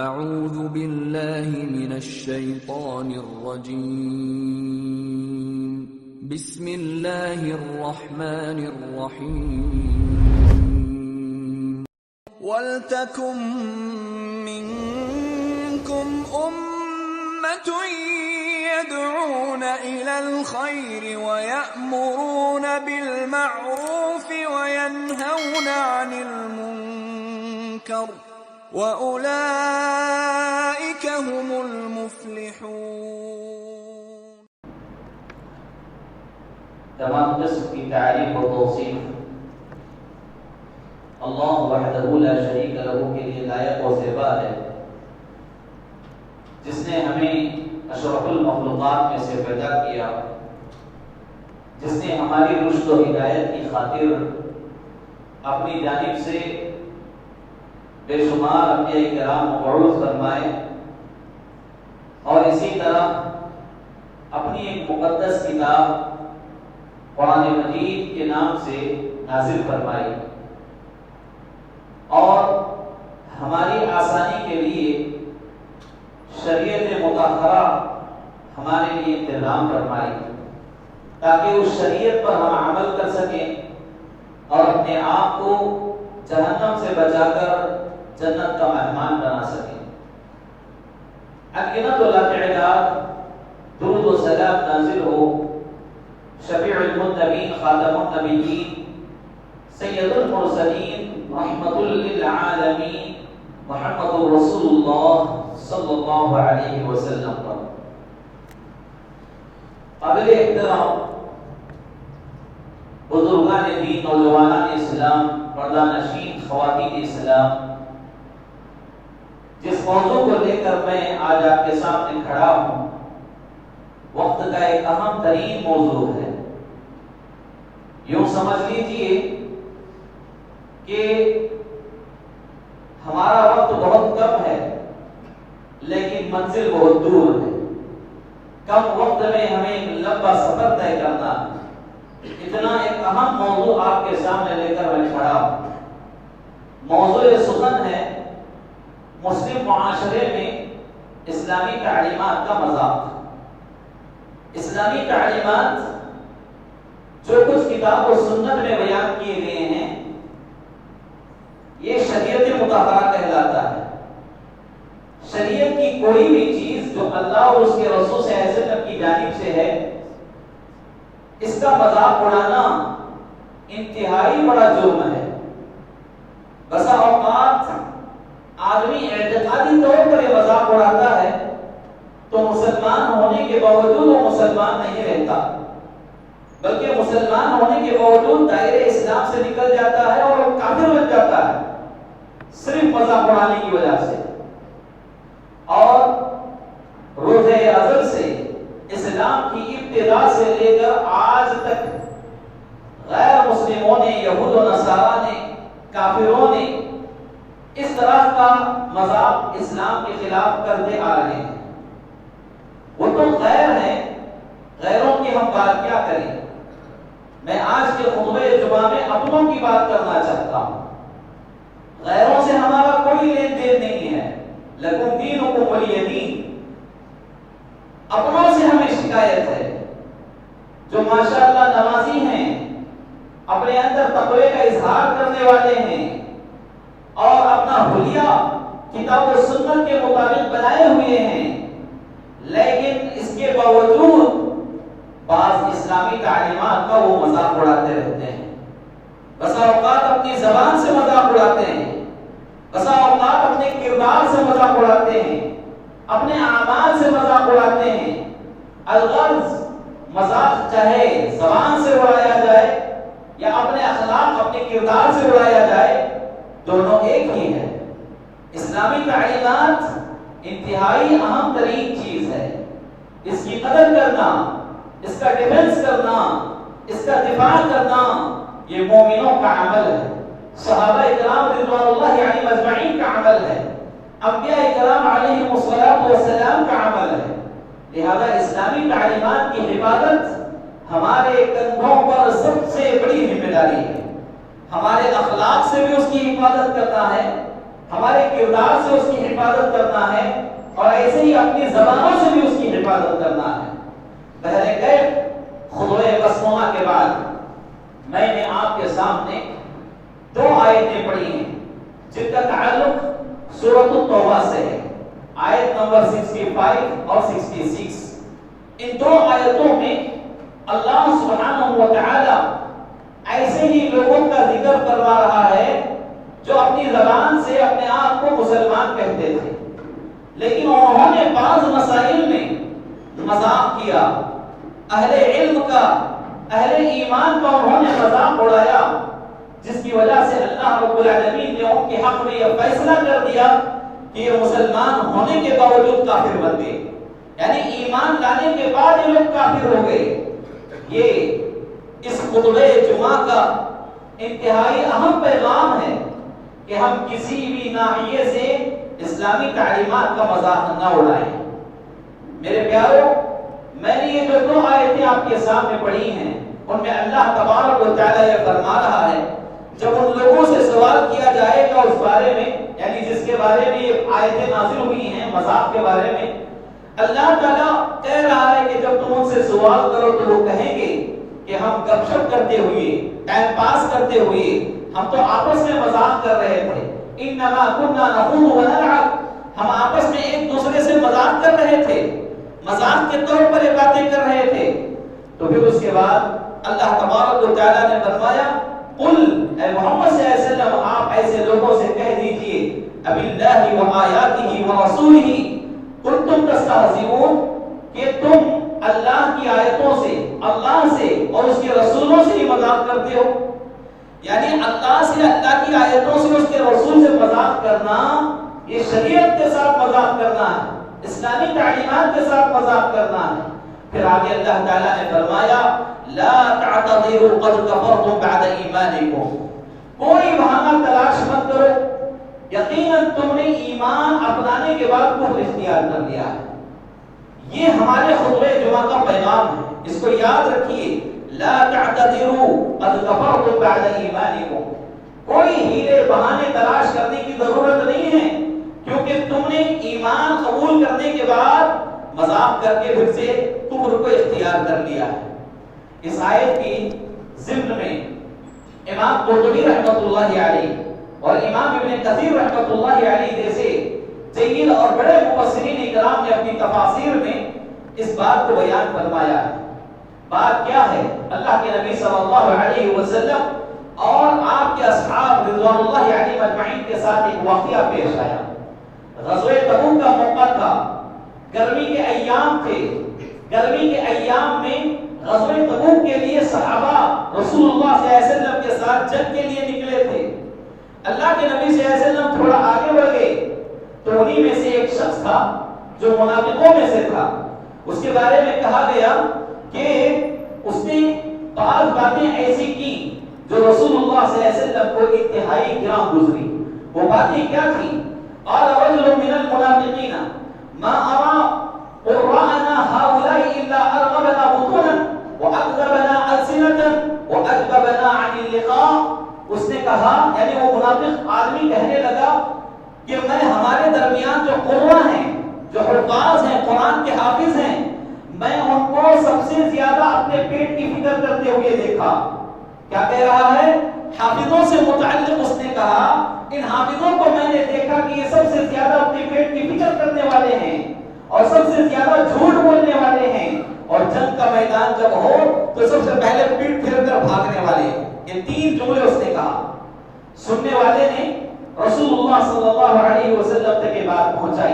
اعوذ باللہ من الشیطان الرجیم بسم اللہ الرحمن الرحیم وَلْتَكُن مِّنكُمْ أُمَّةٌ يَدْعُونَ إِلَى الْخَيْرِ وَيَأْمُرُونَ بِالْمَعْرُوفِ وَيَنْهَوْنَ عَنِ الْمُنكَرِ وَأُولَئِكَ هُمُ الْمُفْلِحُونَ۔ تمام قسم کی تعریف و توصیف اللہ وحدہ لا شریک لہ کے لیے لائق و زیبا ہے، جس نے ہمیں اشرف المخلوقات میں سے پیدا کیا، جس نے ہماری رشد و ہدایت کی خاطر اپنی جانب سے بے شمار انبیاء کرام مبعوث فرمائے، اور اسی طرح اپنی ایک مقدس کتاب قرآن مجید کے نام سے نازل فرمائی، اور ہماری آسانی کے لیے شریعت مطہرہ ہمارے لیے انتظام فرمائی، تاکہ اس شریعت پر ہم عمل کر سکیں اور اپنے آپ کو جہنم سے بچا کر جنت کا مہمان بنا سکیں۔ اگنت اللہ تعداد درود و سلام نازل ہو شفیع المذنبین خاتم النبیین سید المرسلین رحمت للعالمین محمد رسول اللہ صلی اللہ علیہ وسلم پر۔ قابل احترام بزرگان دین، نوجوانان اسلام، پردہ نشین خواتین اسلام، جس موضوع کو لے کر میں آج آپ کے سامنے کھڑا ہوں، وقت کا ایک اہم ترین موضوع ہے۔ یوں سمجھ لیجئے کہ ہمارا وقت بہت کم ہے، لیکن منزل بہت دور ہے۔ کم وقت میں ہمیں ایک لمبا سفر طے کرنا ہے۔ اتنا ایک اہم موضوع آپ کے سامنے لے کر میں کھڑا ہوں۔ موضوع سخن ہے مسلم معاشرے میں اسلامی تعلیمات کا مذاق۔ اسلامی تعلیمات جو کچھ کتاب و سنت میں بیان کیے گئے ہیں، یہ شریعت مطہرہ کہلاتا ہے۔ شریعت کی کوئی بھی چیز جو اللہ اور اس کے رسول صلی اللہ علیہ وسلم کی جانب سے ہے، اس کا مذاق اڑانا انتہائی بڑا جرم ہے۔ بسا اوقات آدمی اعتقادی طور پر یہ مذاق اڑاتا ہے تو مسلمان ہونے کے باوجود وہ مسلمان نہیں رہتا، بلکہ مسلمان ہونے کے باوجود دائرے اسلام سے نکل جاتا ہے اور وہ کافر بن جاتا ہے، صرف مذاق اڑانے کی وجہ سے۔ اور روز ازل سے اسلام کی ابتدا سے لے کر آج تک غیر مسلموں نے، یہود و نصارہ نے، کافروں نے اس طرح کا مذاق اسلام کے خلاف کرتے آ رہے ہیں۔ وہ تو غیر ہیں، غیروں کی ہم بات کیا کریں۔ میں آج کے خطبہ جمعہ میں اپنوں کی بات کرنا چاہتا ہوں۔ غیروں سے ہمارا کوئی لین دین نہیں ہے، لکم دینکم ولی دین۔ اپنوں سے ہمیں شکایت ہے، جو ماشاءاللہ نمازی ہیں، اپنے اندر تقوی کا اظہار کرنے والے ہیں، اور اپنا حلیہ کتاب و سنت کے مطابق بنائے ہوئے ہیں، لیکن اس کے باوجود بعض اسلامی تعلیمات کا وہ مذاق اڑاتے رہتے ہیں۔ بسا اوقات اپنی زبان سے مذاق اڑاتے ہیں، بسا اوقات اپنے کردار سے مذاق اڑاتے ہیں، اپنے اعمال سے مذاق اڑاتے ہیں۔ الغرض مذاق چاہے زبان سے اڑایا جائے یا اپنے اخلاق، اپنے کردار سے اڑایا جائے، دونوں ایک ہی ہے۔ اسلامی تعلیمات انتہائی اہم ترین چیز ہے۔ اس کی قدر کرنا، اس کا ڈیفنس کرنا، اس کا دفاع کرنا، یہ مومنوں کا عمل ہے، صحابہ اکرام رضوان اللہ علیہم اجمعین کا عمل ہے، انبیاء اکرام علیہم السلام کا عمل ہے۔ لہذا اسلامی تعلیمات کی حفاظت ہمارے کندھوں پر سب سے بڑی ذمہ داری ہے۔ ہمارے اخلاق سے بھی اس کی حفاظت کرنا ہے، ہمارے کردار سے اس کی حفاظت کرنا سورۃ التوبہ سے ہے، آیت نمبر 65 اور 66۔ ان دو آیتوں میں اللہ سبحانہ و تعالی ایسے ہی لوگوں کا ذکر کروا رہا ہے جو اپنی زبان سے اپنے آپ کو مسلمان کہتے تھے، لیکن انہوں نے بعض مسائل میں مذاق کیا، اہل علم کا، اہل ایمان کا انہوں نے مذاق اڑایا، جس کی وجہ سے اللہ رب العالمین نے ان کے حق میں یہ فیصلہ کر دیا کہ یہ مسلمان ہونے کے باوجود کافر بن گئے، یعنی ایمان لانے کے بعد یہ لوگ کافر ہو گئے۔ یہ اس خطبہ جمعہ کا انتہائی اہم پیغام ہے کہ ہم کسی بھی ناحیے سے اسلامی تعلیمات کا مذاق نہ اڑائیں۔ میرے پیارو، میں نے یہ جو دو آیتیں آپ کے سامنے پڑھی ہیں، ان میں اللہ تبارک و تعالیٰ یہ فرما رہا ہے، جب ان لوگوں سے سوال کیا جائے گا اس بارے میں، یعنی جس کے بارے میں یہ آیتیں نازل ہوئی ہیں، مذاق کے بارے میں، اللہ تعالیٰ کہہ رہا ہے کہ جب تم ان سے سوال کرو تو وہ کہیں گے کہ ہم گپ شپ کرتے ہوئے، ٹائم پاس کرتے ہوئے، ہم تو آپس میں مذاق کر رہے تھے، انما كنا نخوض ونلعب، ہم آپس میں ایک دوسرے سے مذاق کر رہے تھے، مذاق کے طور پر یہ باتیں کر رہے تھے۔ تو پھر اس کے بعد اللہ تبارک و تعالیٰ نے فرمایا، قل اے محمد صلی اللہ علیہ وسلم، آپ ایسے لوگوں سے کہہ دیجئے، اب اللہ و آیاتہ و رسولہ کنتم تستہزئون، کہ تم اللہ کی آیتوں سے، اللہ سے اور اس کے رسولوں سے ہی مذاق کرتے ہو۔ یعنی اللہ سے، اللہ کی آیتوں سے، اس کے رسول سے مذاق کرنا، یہ شریعت کے ساتھ مذاق کرنا ہے، اسلامی تعلیمات کے ساتھ مذاق کرنا ہے۔ پھر آگے اللہ تعالیٰ نے فرمایا، لا تعتذروا قد کفرتم بعد ایمانکم، کوئی بہانہ تلاش مت کرو، یقیناً تم نے ایمان اپنانے کے بعد کفر اختیار کر لیا ہے۔ یہ ہمارے خطبہ جمعہ کا پیغام ہے، اس کو یاد رکھیے، لا تعتذروا قد کفرتم بعد ایمانکم، کوئی ہیلے بہانے تلاش کرنے کی ضرورت نہیں ہے، کیونکہ تم نے ایمان قبول کرنے کے بعد مذاق کر کے پھر سے کفر کو اختیار کر لیا ہے۔ اس آیت کی ضمن میں امام قرطبی رحمۃ اللہ علیہ اور امام ابن کثیر رحمۃ اللہ علیہ جیسے جلیل اور بڑے مفسرین اکرام نے اپنی تفاسیر میں اس بات کو بیان فرمایا ہے۔ بات کیا ہے؟ اللہ کے نبی صلی اللہ علیہ وسلم اور آپ کے اصحاب رضوان اللہ علیہم اجمعین کے ساتھ ایک واقعہ پیش آیا۔ غزوہ تبوک کا موقع تھا، گرمی کے ایام تھے، گرمی کے ایام میں غزوہ تبوک کے لیے صحابہ رسول اللہ صلی اللہ علیہ وسلم کے ساتھ جنگ کے لیے نکلے تھے۔ اللہ کے نبی صلی اللہ علیہ وسلم تھوڑا آگے بڑھ گئے تو انہی میں سے ایک شخص تھا جو منافقوں میں سے تھا، اس کے بارے میں کہا گیا کہ اس نے بعض باتیں ایسی کی جو رسول اللہ صلی اللہ علیہ وسلم کو انتہائی گراں گزری۔ وہ باتیں کیا تھی؟ قال رجل من المنافقین ما ارى قراءنا هؤلاء الا ارغبنا بطونا واكذبنا السنة واكذبنا عن اللقاء۔ اس نے کہا، یعنی وہ منافق آدمی کہنے لگا کہ میں ہمارے درمیان جو قرآ ہیں، جو حفاظ ہیں، قرآن کے حافظ ہیں، میں ان کو سب سے زیادہ اپنے پیٹ کی فکر کرتے ہوئے دیکھا۔ کیا کہہ رہا ہے؟ حافظوں سے متعلق اس نے کہا، ان حافظوں کو میں نے دیکھا کہ یہ سب سے زیادہ اپنے پیٹ کی فکر کرنے والے ہیں اور سب سے زیادہ جھوٹ بولنے والے ہیں، اور جنگ کا میدان جب ہو تو سب سے پہلے پیٹ پھیر کر بھاگنے والے ہیں۔ یہ تین جملے اس نے کہا۔ سننے والے نے رسول اللہ صلی اللہ علیہ وسلم تک یہ بات پہنچائی۔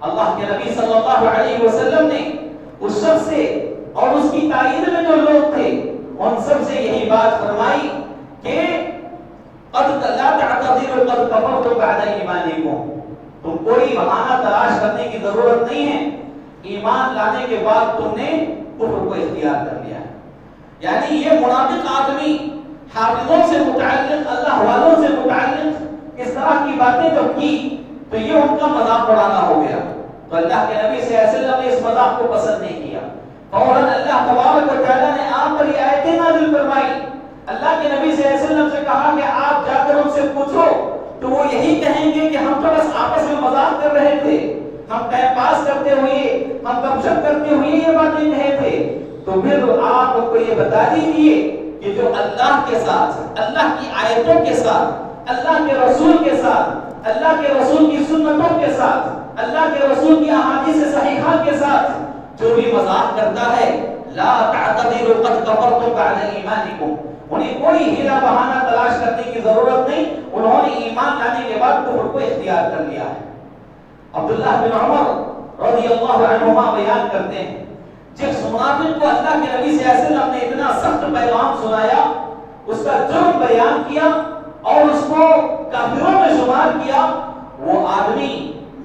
اللہ کے نبی صلی اللہ علیہ وسلم نے اس شخص سے اور اس کی تائید میں جو لوگ تھے ان سب سے یہی بات فرمائی کہ قد لا تعتذروا قد کفرتم بعد ایمانکم، تم کوئی بہانہ تلاش کرنے کی ضرورت نہیں ہے، ایمان لانے کے بعد تم نے کفر کو اختیار کر لیا ہے۔ یعنی یہ منافق آدمی حافظوں سے متعلق، اللہ والوں سے متعلق اس طرح کی باتیں جو کی تو یہ ان کا مذاق اڑانا ہو گیا۔ تو اللہ کے نبی صلی اللہ علیہ وسلم نے اس مذاق کو پسند نہیں کیا، فوراً اللہ تبارک و تعالیٰ نے آپ پر یہ آیتیں نازل فرمائی۔ اللہ کے نبی صلی اللہ علیہ وسلم سے کہا کہ آپ جا کر ان سے پوچھو تو وہ یہی کہیں گے کہ ہم تو بس آپس میں مذاق کر رہے تھے، ہم ٹائم پاس کرتے ہوئے، ہم گپ شپ کرتے ہوئے یہ باتیں کہے تھے۔ تو پھر آپ ان کو یہ بتا دیجیے کہ جو اللہ کے ساتھ، اللہ کی آیتوں کے ساتھ، اللہ کے رسول کے ساتھ اللہ کے رسول کی سنتوں کے ساتھ, اللہ کے رسول کی احادیث صحیحہ کے ساتھ جو بھی مذاق کرتا ہے, لا تعتذروا قد کفرتم بعد ایمانکم, انہیں کوئی ہیلا بہانہ تلاش کرنے کی ضرورت نہیں, انہوں نے ایمان لانے کے بعد کفر کو اختیار کر لیا ہے. عبداللہ بن عمر رضی اللہ عنہما بیان کرتے ہیں, جس منافق کو اللہ کے نبی صلی اللہ علیہ وسلم نے اتنا سخت پیغام سنایا, اس کا جرم بیان کیا اور اس کو کافروں میں شمار کیا, وہ آدمی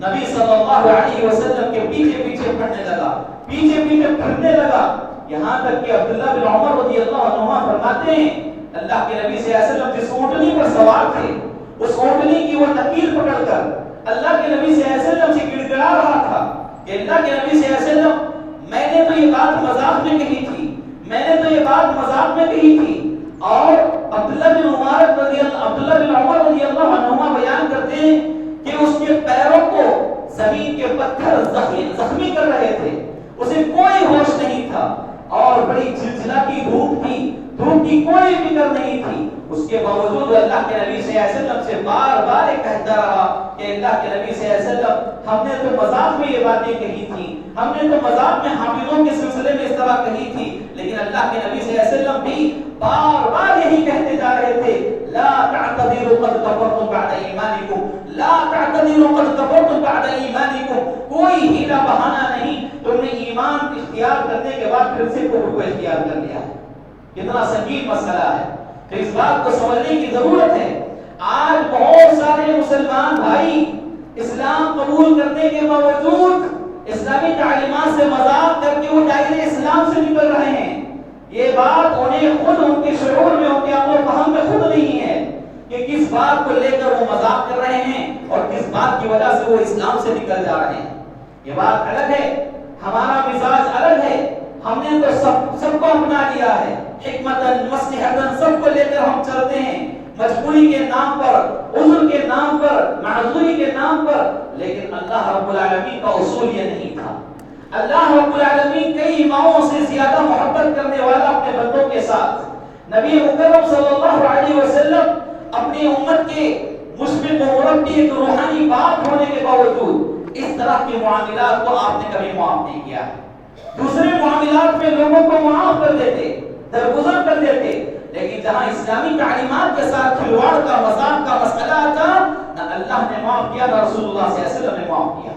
نبی صلی اللہ علیہ وسلم کے پیچھے پیچھے پڑنے لگا, پیچھے پیچھے پھرنے لگا, یہاں تک کہ عبداللہ بن عمر رضی اللہ عنہما فرماتے ہیں اللہ کے نبی صلی اللہ علیہ وسلم جس اونٹنی پر سوار تھے, اس اونٹنی کی وہ نکیل پکڑ کر اللہ کے نبی صلی اللہ علیہ وسلم سے گڑگڑا رہا تھا کہ اللہ کے نبی صلی اللہ علیہ وسلم, میں نے تو یہ بات مذاق میں کہی تھی, میں نے تو یہ بات مذاق میں کہی تھی. اور عبداللہ بن عمر رضی اللہ عنہما بیان کرتے ہیں کہ اس کے پیروں کو زمین کے پتھر زخمی کر رہے تھے, اسے کوئی ہوش نہیں تھا اور بڑی چلچلا کی دھوپ تھی, دھوپ کی کوئی فکر نہیں تھی. اس کے باوجود اللہ کے نبی صلی اللہ علیہ وسلم سے بار بار کہتا رہا کہ اللہ کے نبی صلی اللہ علیہ وسلم ہم نے تو مذاق میں یہ باتیں کہی تھی, ہم نے تو مذاق میں حافظوں کے سلسلے میں اس طرح کہی تھی, لیکن اللہ کے نبی صلی اللہ علیہ وسلم بھی بار بار یہی کہتے جا رہے تھے, لا تعتذروا قد کفرتم بعد ایمانکم, لا تعتذروا قد کفرتم بعد ایمانکم, کوئی ہیلا بہانہ نہیں, تم نے ایمان اختیار کرنے کے بعد پھر سے کفر کو اختیار کر لیا. کتنا سنگین مسئلہ ہے, تو اس بات کو سمجھنے کی ضرورت ہے. آج بہت سارے مسلمان بھائی اسلام قبول کرنے کے باوجود اسلامی تعلیمات سے مذاق کر کے وہ دائرے اسلام سے نکل رہے ہیں. یہ بات انہیں خود ان کے شعور میں, ان کے عقل و فہم میں خود نہیں ہے کہ کس بات کو لے کر وہ مذاق کر رہے ہیں اور کس بات کی وجہ سے وہ اسلام سے نکل جا رہے ہیں. یہ بات الگ ہے, ہمارا مزاج الگ ہے, ہم نے تو سب کو اپنا لیا ہے, حکمتاً مصلحتاً سب کو لے کر ہم چلتے ہیں, مجبوری کے نام پر, عذر کے نام پر, معذوری کے نام پر. لیکن اللہ رب العالمین کا اصول یہ نہیں تھا. اللہ رب العالمین کئی ماؤں سے زیادہ محبت کرنے والا اپنے بندوں کے ساتھ. نبی مکرم صلی اللہ علیہ وسلم اپنی امت کے مشفق و مربی ایک روحانی باپ ہونے کے باوجود اس طرح کے معاملات کو آپ نے کبھی معاف نہیں کیا. دوسرے معاملات میں لوگوں کو معاف کر دیتے, درگزر کر دیتے, لیکن جہاں اسلامی تعلیمات کے ساتھ کھلواڑ کا, مذاق کا مسئلہ آتا, نہ اللہ نے معاف کیا نہ رسول اللہ صلی اللہ علیہ وسلم نے معاف کیا.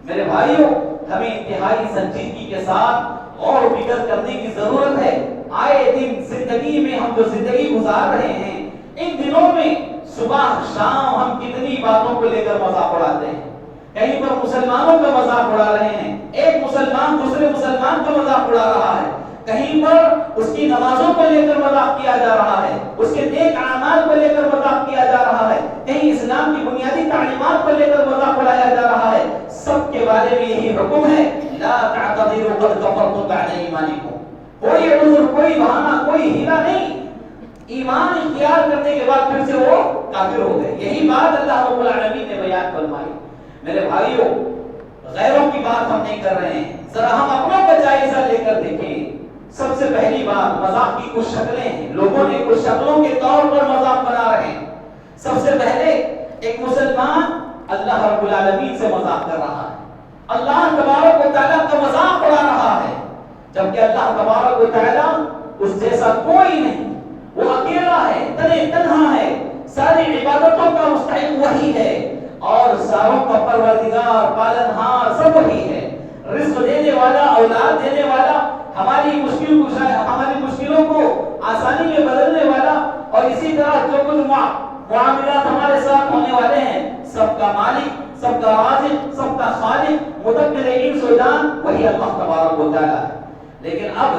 میرے بھائیوں, ہمیں انتہائی سنجیدگی کے ساتھ اور فکر کرنے کی ضرورت ہے. آئے دن زندگی میں ہم جو زندگی گزار رہے ہیں, ان دنوں میں صبح شام ہم کتنی باتوں کو لے کر مذاق اڑاتے ہیں. کہیں پر مسلمانوں کا مذاق اڑا رہے ہیں, ایک مسلمان دوسرے مسلمان کا مذاق اڑا رہا ہے, کہیں پر اس کی نمازوں کو لے کر مذاق کیا جا رہا ہے, اس کے نیک اعمال کو لے کر مذاق کیا جا رہا ہے, کہیں اسلام کی بنیادی تعلیمات کو لے کر مذاق اڑایا جا رہا ہے. سب کے بارے میں یہی حکم ہے, لا تعتذروا قد کفرتم بعد ایمانکم, کوئی عذر, کوئی بہانہ, کوئی ہیلا نہیں. ایمان اختیار کرنے کے بعد پھر سے وہ کافر ہو گئے. یہی بات اللہ رب العالمین نے بیان فرمائی. میرے بھائیوں, غیروں کی بات ہم نہیں کر رہے ہیں, ذرا ہم اپنوں کا جائزہ لے کر دیکھیں. سب سے پہلی بات, مذاق کی کچھ شکلیں ہیں, لوگوں نے کچھ شکلوں کے طور پر مذاق بنا رہے ہیں. سب سے پہلے ایک مسلمان اللہ رب العالمین سے مذاق کر رہا ہے, اللہ تبارک و تعالیٰ کا مذاق اڑا رہا ہے, جبکہ اللہ تبارک و تعالیٰ اس جیسا کوئی نہیں, وہ اکیلا ہے, تنہا ہے, ساری عبادتوں کا مستحق وہی ہے اور ساروں کا پروردگار, پالنہار سب وہی ہے. رزق دینے والا, اولاد دینے والا, ہماری مشکلوں کو آسانی میں بدلنے والا, اور اسی طرح جو کچھ معاملات ہمارے ساتھ ہونے والے ہیں, سب کا مالک, سب کا رازق, سب کا خالق, مدبر انس و جان وہی اللہ تبارک و تعالیٰ ہے. لیکن اب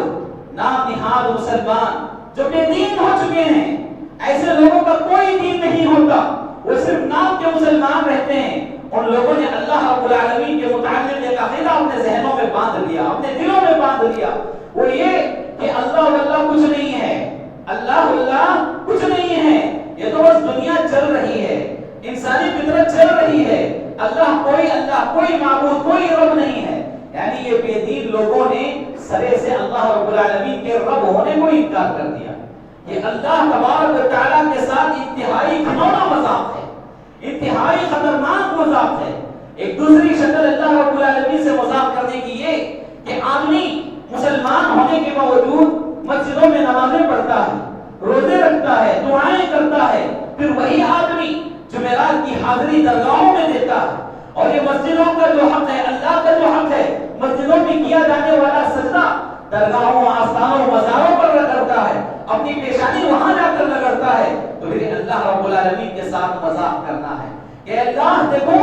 نام نہاد مسلمان جو بے دین ہو چکے ہیں, ایسے لوگوں کا کوئی دین نہیں ہوتا, وہ صرف نام کے مسلمان رہتے ہیں. ان لوگوں نے اللہ رب العالمین کے متعلق ایک عقیدہ اپنے ذہنوں میں باندھ لیا, اپنے دلوں میں باندھ لیا. وہ یہ کہ اللہ کچھ نہیں ہے, اللہ کچھ نہیں ہے, یہ تو بس دنیا چل رہی ہے, انسانی فطرت چل رہی ہے, اللہ کوئی معبود, کوئی رب نہیں ہے. یعنی یہ بے دین لوگوں نے سرے سے اللہ رب العالمین کے رب ہونے کو انکار کر دیا. یہ اللہ تبارک و تعالیٰ کے ساتھ انتہائی گھناؤنا مذاق ہے, انتہائی خطرناک مذاق ہے۔ ایک دوسری شکل اللہ رب العالمین سے مذاق کرنے کی یہ کہ آدمی مسلمان ہونے کے باوجود مسجدوں میں نمازیں پڑھتا ہے، روزے رکھتا ہے، دعائیں کرتا ہے، پھر وہی آدمی جمعرات کی حاضری درگاہوں میں دیتا ہے، اور یہ مسجدوں کا جو حق ہے، اللہ کا جو حق ہے، مسجدوں میں کیا جانے والا سجدہ درگاہوں، آستانوں، مزاروں پر کرتا ہے، اپنی پیشانی وہاں جا کر رگڑتا ہے، تو پھر اللہ رب العالمین کے ساتھ مذاق کرنا ہے کہ اللہ دیکھو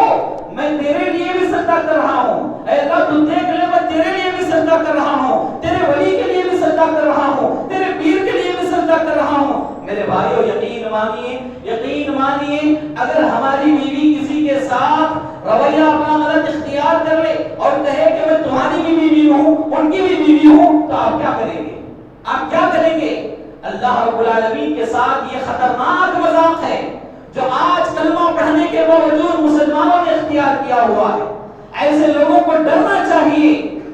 میں تیرے لیے بھی سجدہ کر رہا ہوں، اے اللہ تو دیکھ لے میں تیرے لیے بھی سجدہ کر رہا ہوں، تیرے ولی کے لیے بھی سجدہ کر رہا ہوں، تیرے پیر کے لیے بھی سجدہ کر رہا ہوں۔ میرے بھائیو یقین مانیے اگر ہماری بیوی کسی کے ساتھ رویہ اپنا غلط اختیار کر لے اور کہے کہ میں تمہاری بھی بیوی ہوں، ان کی بھی بیوی ہوں، تو آپ کیا کریں گے؟ آپ کیا کریں گے؟ اللہ رب العالمین کے ساتھ یہ خطرناک مذاق ہے جو آج کلمہ پڑھنے کے باوجود مسلمانوں نے اختیار کیا ہوا ہے۔ ایسے لوگوں کو ڈرنا چاہیے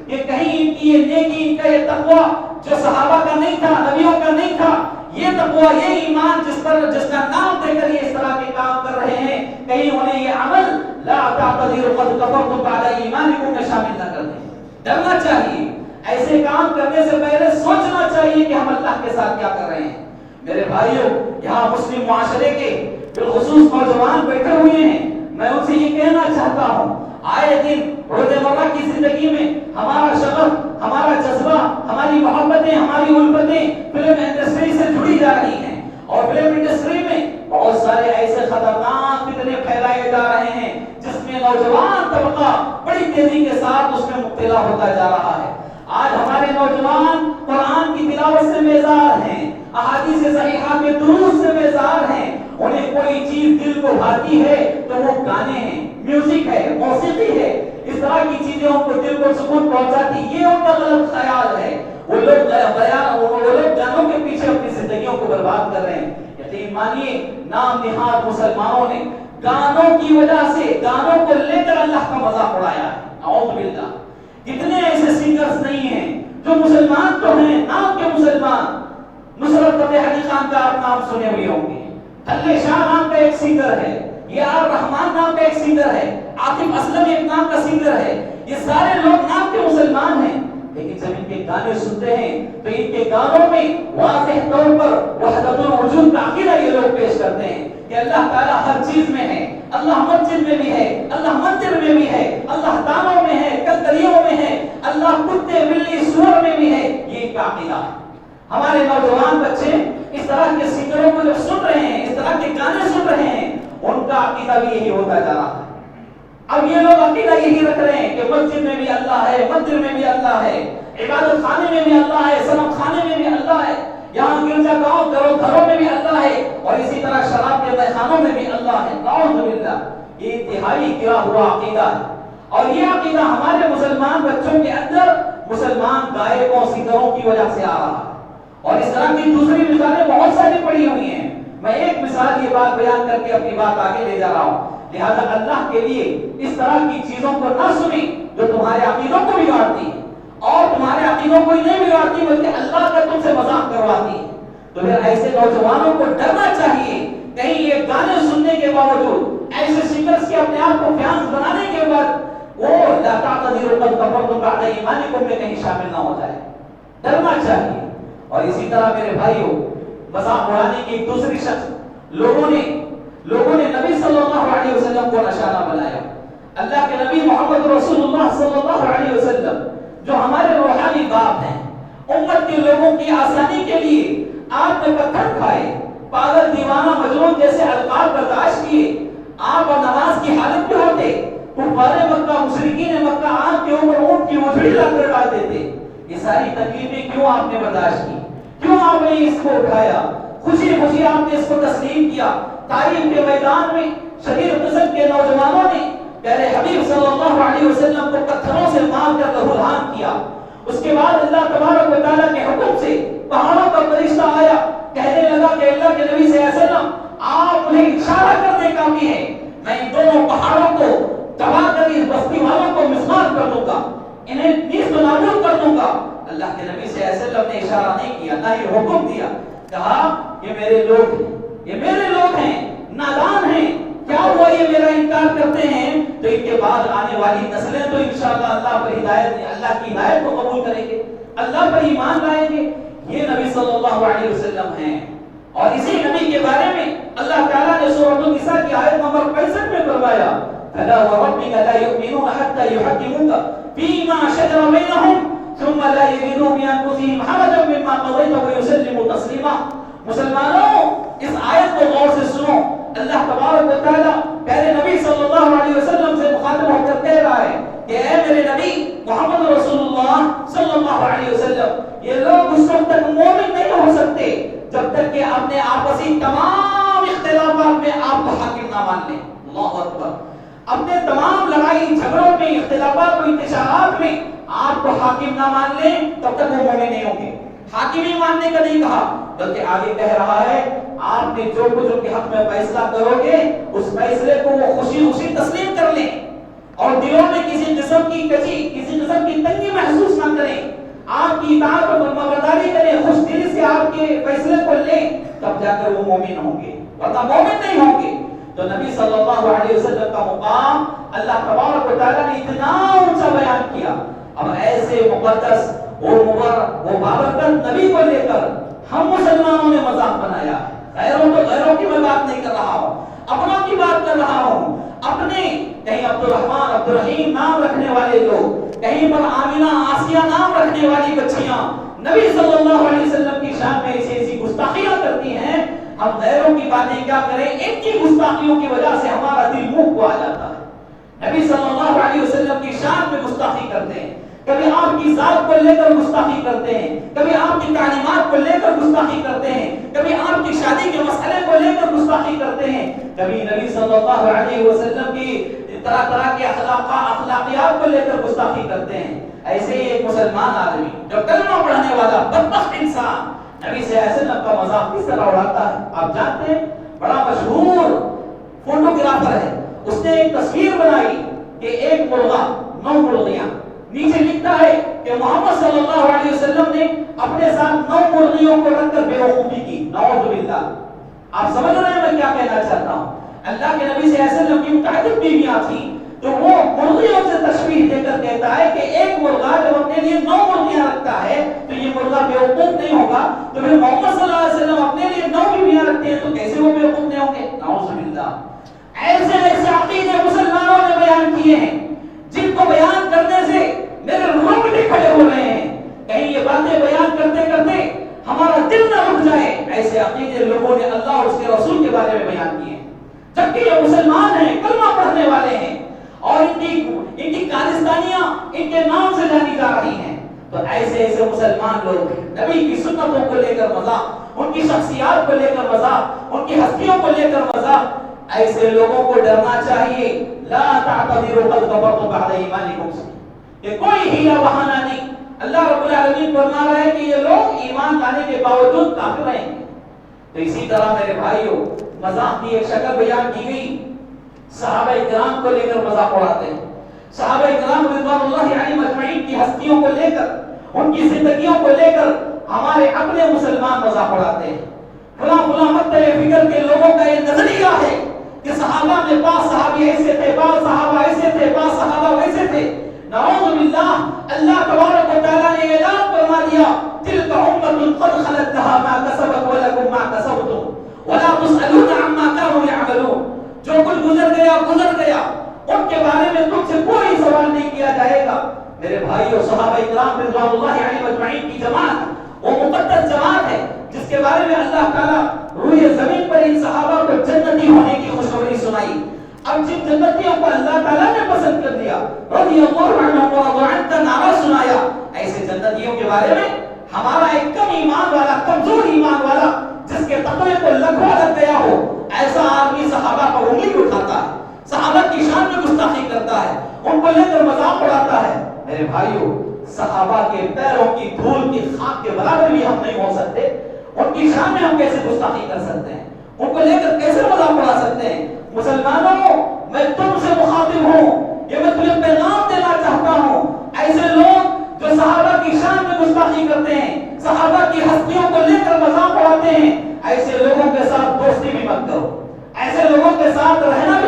کہ کہیں ان کی یہ نیکی، ان کا یہ تقوی جو صحابہ کا نہیں تھا، نبیوں کا نہیں تھا، یہ تقوی، یہ ایمان جس کا نام دے کر یہ اس طرح کے کام کر رہے ہیں، کہیں انہیں یہ عمل لا تعتذروا قد کفرتم بعد ایمانکم میں شامل نہ کر دیں۔ ڈرنا چاہیے، ایسے کام کرنے سے پہلے سوچنا چاہیے کہ ہم اللہ کے ساتھ کیا کر رہے ہیں۔ میرے بھائیوں، یہاں مسلم معاشرے کے بالخصوص نوجوان بیٹھے ہوئے ہیں، میں ان سے یہ کہنا چاہتا ہوں، آئے دن روزمرہ کی زندگی میں ہمارا شغف، ہمارا جذبہ، ہماری محبتیں، ہماری الفتیں فلم انڈسٹری سے جڑی جا رہی ہیں، اور فلم انڈسٹری میں بہت سارے ایسے خطرناک فتنے پھیلائے جا رہے ہیں جس میں نوجوان طبقہ بڑی تیزی کے ساتھ اس میں مبتلا ہوتا جا رہا ہے۔ آج ہمارے نوجوان قرآن کی تلاوت سے بیزار ہیں، احادیث صحیحہ کے دروس سے بیزار ہیں، انہیں کوئی چیز دل کو بھاتی ہے تو وہ گانے ہیں، میوزک ہے، موسیقی ہے، اس طرح کی چیزیں ان کو دل کو سکون پہنچاتی، یہ ان کا غلط خیال ہے۔ وہ لوگ گانوں کے پیچھے اپنی زندگیوں کو برباد کر رہے ہیں۔ یقین مانیے نام نہاد مسلمانوں نے گانوں کی وجہ سے، گانوں کو لے کر اللہ کا مذاق اڑایا ہے، نعوذ باللہ۔ کتنے ایسے سنگرز نہیں ہیں جو مسلمان تو ہیں، نام کے مسلمان۔ نصرت فتح علی خان کا آپ نام سنے ہوئے ہوں گے، اللہ شاہ نام کا ایک سنگر ہے، یہ آر رحمان نام کا ایک سنگر ہے، عاطف اسلم ایک نام کا سنگر ہے، یہ سارے لوگ نام کے مسلمان ہیں، لیکن جب ان کے گانے سنتے ہیں تو ان کے گانوں میں واضح طور پر وحدت الوجود کا عقیدہ یہ لوگ پیش کرتے ہیں کہ اللہ تعالیٰ ہر چیز میں ہے، اللہ مسجد میں بھی ہے، اللہ مندر میں بھی ہے، اللہ تانوں میں ہے، کلکلیوں میں ہے، اللہ کتے بلی سور میں بھی ہے، یہ ایک عقیدہ ہے۔ ہمارے نوجوان بچے اس طرح کے سنگروں کو جب سن رہے ہیں، اس طرح کے گانے سن رہے ہیں، ان کا عقیدہ بھی یہی ہوتا جا رہا ہے۔ اب یہ لوگ عقیدہ یہی رکھ رہے ہیں کہ مسجد میں بھی اللہ ہے، مندر میں بھی اللہ ہے، عبادت خانے میں بھی اللہ ہے، صنم خانے میں بھی اللہ ہے، یہاں گرجا گاؤں گھروں میں بھی اللہ ہے، اور اسی طرح شراب کے میخانوں میں بھی اللہ ہے، نعوذ باللہ۔ یہ انتہائی گرا ہوا عقیدہ ہے، اور یہ عقیدہ ہمارے مسلمان بچوں کے اندر مسلمان گائکوں سنگروں کی وجہ سے آ رہا ہے، اور اس طرح کی دوسری مثالیں بہت ساری پڑی ہوئی ہیں۔ میں ایک مثال یہ بات بیان کر کے اپنی بات آگے لے جا رہا ہوں، لہذا اللہ کے لیے اس طرح کی چیزوں کو نہ سنیں جو تمہارے عقیدوں کو بگاڑتی ہے، اور تمہارے عقیدوں کو ہی نہیں بگاڑتی بلکہ اللہ کا تم سے مذاق کرواتی ہے۔ تو پھر ایسے نوجوانوں کو ڈرنا چاہیے، کہیں یہ گانے سننے کے باوجود، ایسے سنگرز کے اپنے آپ کو فیانس بنانے کے بعد وہ لا تعتذروا قد کفرتم بعد ایمانکم میں کہیں شامل نہ ہو جائے۔ ڈرنا چاہیے۔ اور اسی طرح میرے بھائیوں، مذاق اڑانے کی ایک دوسری شخص لوگوں نے نبی صلی اللہ علیہ وسلم کو نشانہ بنایا۔ اللہ کے نبی محمد رسول اللہ صلی اللہ علیہ وسلم جو ہمارے روحانی باپ ہیں، امت کے لوگوں کی آسانی کے لیے آپ نے پتھر کھائے، پاگل، دیوانہ، مجنون جیسے القاب برداشت کیے، آپ اور نماز کی حالت میں ہوتے، کفار مکہ، مشرکین مکہ آپ کے اوپر اونٹ کی مجھڑی لا کر ڈال دیتے۔ یہ ساری تکلیفیں کیوں آپ نے برداشت کی؟ کیوں آپ نے اس کو اٹھایا؟ خوشی خوشی آپ نے اس کو تسلیم کیا۔ تاریخ کے میدان میں شدید قسم کے نوجوانوں نے پیارے حبیب صلی اللہ علیہ وسلم کو پتھروں سے مار کر لہولہان کیا۔ اس کے بعد اللہ تبارک و تعالیٰ کے حکم سے پہاڑوں کا فرشتہ آیا، کہنے لگا کہ اللہ کے نبی صلی اللہ علیہ وسلم آپ انہیں اشارہ کرنے کافی ہے، میں ان دونوں پہاڑوں کو تباہ کر اس بستی والوں کو مسمار کر دوں گا، انہیں نیست و نابود کر دوں گا۔ اللہ کے نبی صلی اللہ علیہ وسلم نے اشارہ نہیں کیا، نہ ہی حکم دیا، کہا یہ میرے لوگ ہیں، یہ میرے لوگ ہیں، نادان ہیں، کیا ہوا یہ میرا انکار کرتے ہیں؟ تو ان کے بعد آنے والی نسلیں تو انشاءاللہ اللہ پر ہدایت، اللہ کی ہدایت کو قبول کریں گے، اللہ پر ایمان لائیں گے۔ یہ نبی صلی اللہ علیہ وسلم ہیں۔ اور اسی نبی کے بارے میں اللہ تعالیٰ نے سورۃ النساء کی آیت نمبر 65 میں فرمایا فَلَا وَرَبِّكَ لَا يُؤْمِنُونَ حَتَّى يُحَكِّمُوكَ فِيمَا شَجَرَ بَيْنَهُمْ ثُمَّ لَا يَجِدُوا فِي أَنفُسِهِمْ حَرَجًا مِّمَّا قَضَيْتَ وَيُسَلِّمُوا تَسْلِيمًا۔ مسلمانوں اس آیت کو غور سے سنو۔ اللہ تبارک و تعالیٰ پہلے نبی صلی اللہ علیہ وسلم سے مخاطب ہو کر کہہ رہا ہے کہ اے میرے نبی محمد رسول اللہ صلی اللہ علیہ وسلم، یہ لوگ اس وقت تک مومن نہیں ہو سکتے جب تک کہ اپنے آپسی تمام اختلافات میں آپ کو حاکم نہ مان لیں۔ اللہ اکبر۔ اپنے تمام لڑائی جھگڑوں میں، اختلافات و انتشارات میں آپ کو حاکم نہ مان لیں تب تک وہ مومن نہیں ہوں گے۔ حاکمی ماننے کا نہیں کہا، بلکہ آگے کہہ رہا ہے آپ نے جو کچھ ان کے حق میں فیصلہ کرو گے اس فیصلے کو وہ خوشی تسلیم کر لیں اور دلوں میں کسی قسم کی کجی، کسی قسم کی تنگی محسوس نہ کریں، آپ کی اطاعت اور فرمانبرداری کریں، خوش دلی سے آپ کے فیصلے کو لیں، تب جا کر وہ مومن ہوں گے، ورنہ مومن نہیں ہوں گے۔ تو نبی صلی اللہ علیہ وسلم کا مقام اللہ تبارک و تعالیٰ نے اتنا اونچا بیان کیا۔ اب ایسے مقدس اور بابرکت نبی کو لے کر ہم مسلمانوں نے مذاق بنایا۔ غیروں کی میں بات نہیں کر رہا ہوں، اپنوں کی بات کر رہا ہوں۔ اپنے کہیں عبد الرحمن عبد الرحیم نام رکھنے والے لوگ، کہیں پر آمینہ آسیہ نام رکھنے والی بچیاں نبی صلی اللہ علیہ وسلم کی شان میں ایسی گستاخیاں کرتی ہیں۔ ہم غیروں کی باتیں کیا کریں، ان کی گستاخیوں کی وجہ سے ہمارا دل منہ کو آ جاتا ہے۔ نبی صلی اللہ علیہ وسلم کی شان میں گستاخی کرتے ہیں، کبھی آپ کی ذات کو لے کر گستاخی کرتے ہیں، کبھی آپ کی تعلیمات کو لے کر گستاخی کرتے ہیں، کبھی آپ کی شادی کے مسئلے کو لے کر گستاخی کرتے ہیں، کبھی نبی صلی اللہ علیہ وسلم کی طرح کے اخلاقیات کو لے کر گستاخی کرتے ہیں۔ ایسے ہی ایک مسلمان آدمی جو کلمہ پڑھنے والا بدبخت انسان نبی صلی اللہ علیہ وسلم کا مذاق کس طرح اڑاتا ہے آپ جانتے ہیں؟ بڑا مشہور فوٹوگرافر ہے، اس نے ایک تصویر بنائی کہ ایک مرغا، 9 مرغیاں، نیچے لکھتا ہے کہ محمد صلی اللہ علیہ وسلم نے اپنے ساتھ 9 مرغیوں کو رکھ کر بے وقوفی کی، نعوذ باللہ۔ آپ سمجھ رہے ہیں میں کیا کہنا چاہتا ہوں؟ اللہ کے نبی صلی اللہ علیہ وسلم کی متعدد بیویاں تھیں، تو وہ مرغیوں سے تشبیہ دے کر کہتا ہے کہ ایک مرغا جب اپنے لیے 9 مرغیاں رکھتا ہے تو یہ مرغا بے وقوف نہیں ہوگا، تو پھر محمد صلی اللہ علیہ وسلم اپنے لیے 9 بیویاں رکھتے ہیں تو کیسے وہ بے وقوف نہیں ہوں گے؟ نعوذ باللہ۔ ایسے عقیدے مسلمانوں نے بیان کیے ہیں جن کو بیان کرنے سے میرے رونگٹے کھڑے ہو رہے ہیں۔ کہیں یہ باتیں بیان کرتے کرتے ہمارا دل نہ رک جائے۔ ایسے عقیدے لوگوں نے اللہ اور اس کے رسول کے بارے میں بیان کیے ہیں، جبکہ یہ مسلمان ہیں، کلمہ پڑھنے والے ہیں، اور ان کی کالستانیاں ان کے نام سے جانی جا رہی ہیں۔ تو ایسے مسلمان لوگ نبی کی سنتوں کو لے کر مذاق، ان کی شخصیات کو لے کر مذاق، ان کی ہستیوں کو لے کر مذاق، ایسے لوگوں کو ڈرنا چاہیے۔ لا تعتذروا قد كفرتم بعد ایمانکم، کہ کوئی ہیلا بہانہ نہیں۔ اللہ رب العالمین فرما رہا ہے کہ یہ لوگ ایمان لانے کے باوجود کافر ہیں۔ تو اسی طرح میرے بھائیوں، مذاق کی ایک شکل بیان کی گئی، صحابہ کرام کو لے کر مذاق اڑاتے ہیں۔ صحابہ کرام رضوان اللہ علیہم اجمعین کی ہستیوں کو لے کر، ان کی زندگیوں کو لے کر ہمارے اپنے مسلمان مذاق اڑاتے ہیں۔ فلاں مکتب فکر کے لوگوں کا یہ نظریہ ہے کہ صحابہ میں بعض صحابی ایسے تھے، بعض صحابہ ایسے تھے، بعض صحابہ ویسے تھے۔ نعوذ باللہ، اللہ تبارک و تعالیٰ نے اعلان فرما دیا تلک امۃ قد خلت لها ما کسبت ولکم ما کسبتم ولا تسألون عما كانوا يعملون۔ جو کچھ گزر گیا، ان کے بارے میں تم سے کوئی سوال نہیں کیا جائے گا۔ میرے بھائیو، صحابہ کرام رضوان اللہ علیہم اجمعین کی جماعت وہ مقدس جماعت ہے جس کے بارے میں اللہ تعالیٰ روئے زمین پر ان صحابہ کو جنتی ہونے کی خوشخبری سنائی۔ اب جن جنتیوں کو اللہ تعالیٰ نے پسند کر لیا، رضی اللہ عنہم ورضوا عنہ کا نعرہ سنایا، ایسے جنتیوں کے بارے میں ہمارا ایک کم ایمان والا، کمزور ایمان والا، جس کے تقوی کو لکھوا لگ گیا ہو، ایسا آدمی صحابہ پر انگلی اٹھاتا ہے، صحابہ کی شان میں گستاخی کرتا ہے، ان کو لے کر مذاق اڑاتا ہے۔ میرے بھائیو، صحابہ کے پیروں کی دھول کی خاک کے برابر بھی ہم نہیں ہو سکتے، ان کی شان میں ہم کیسے گستاخی کر سکتے ہیں، ان کو لے کر کیسے مذاق اڑا سکتے ہیں؟ مسلمانوں، میں تم سے مخاطب ہوں، یہ میں تمہیں پیغام دینا چاہتا ہوں، ایسے لوگ جو صحابہ کی شان میں گستاخی کرتے ہیں، صحابہ کی ہستیوں کو لے کر مذاق اڑاتے ہیں، ایسے لوگوں کے ساتھ دوستی بھی مت کرو، ایسے لوگوں کے ساتھ رہنا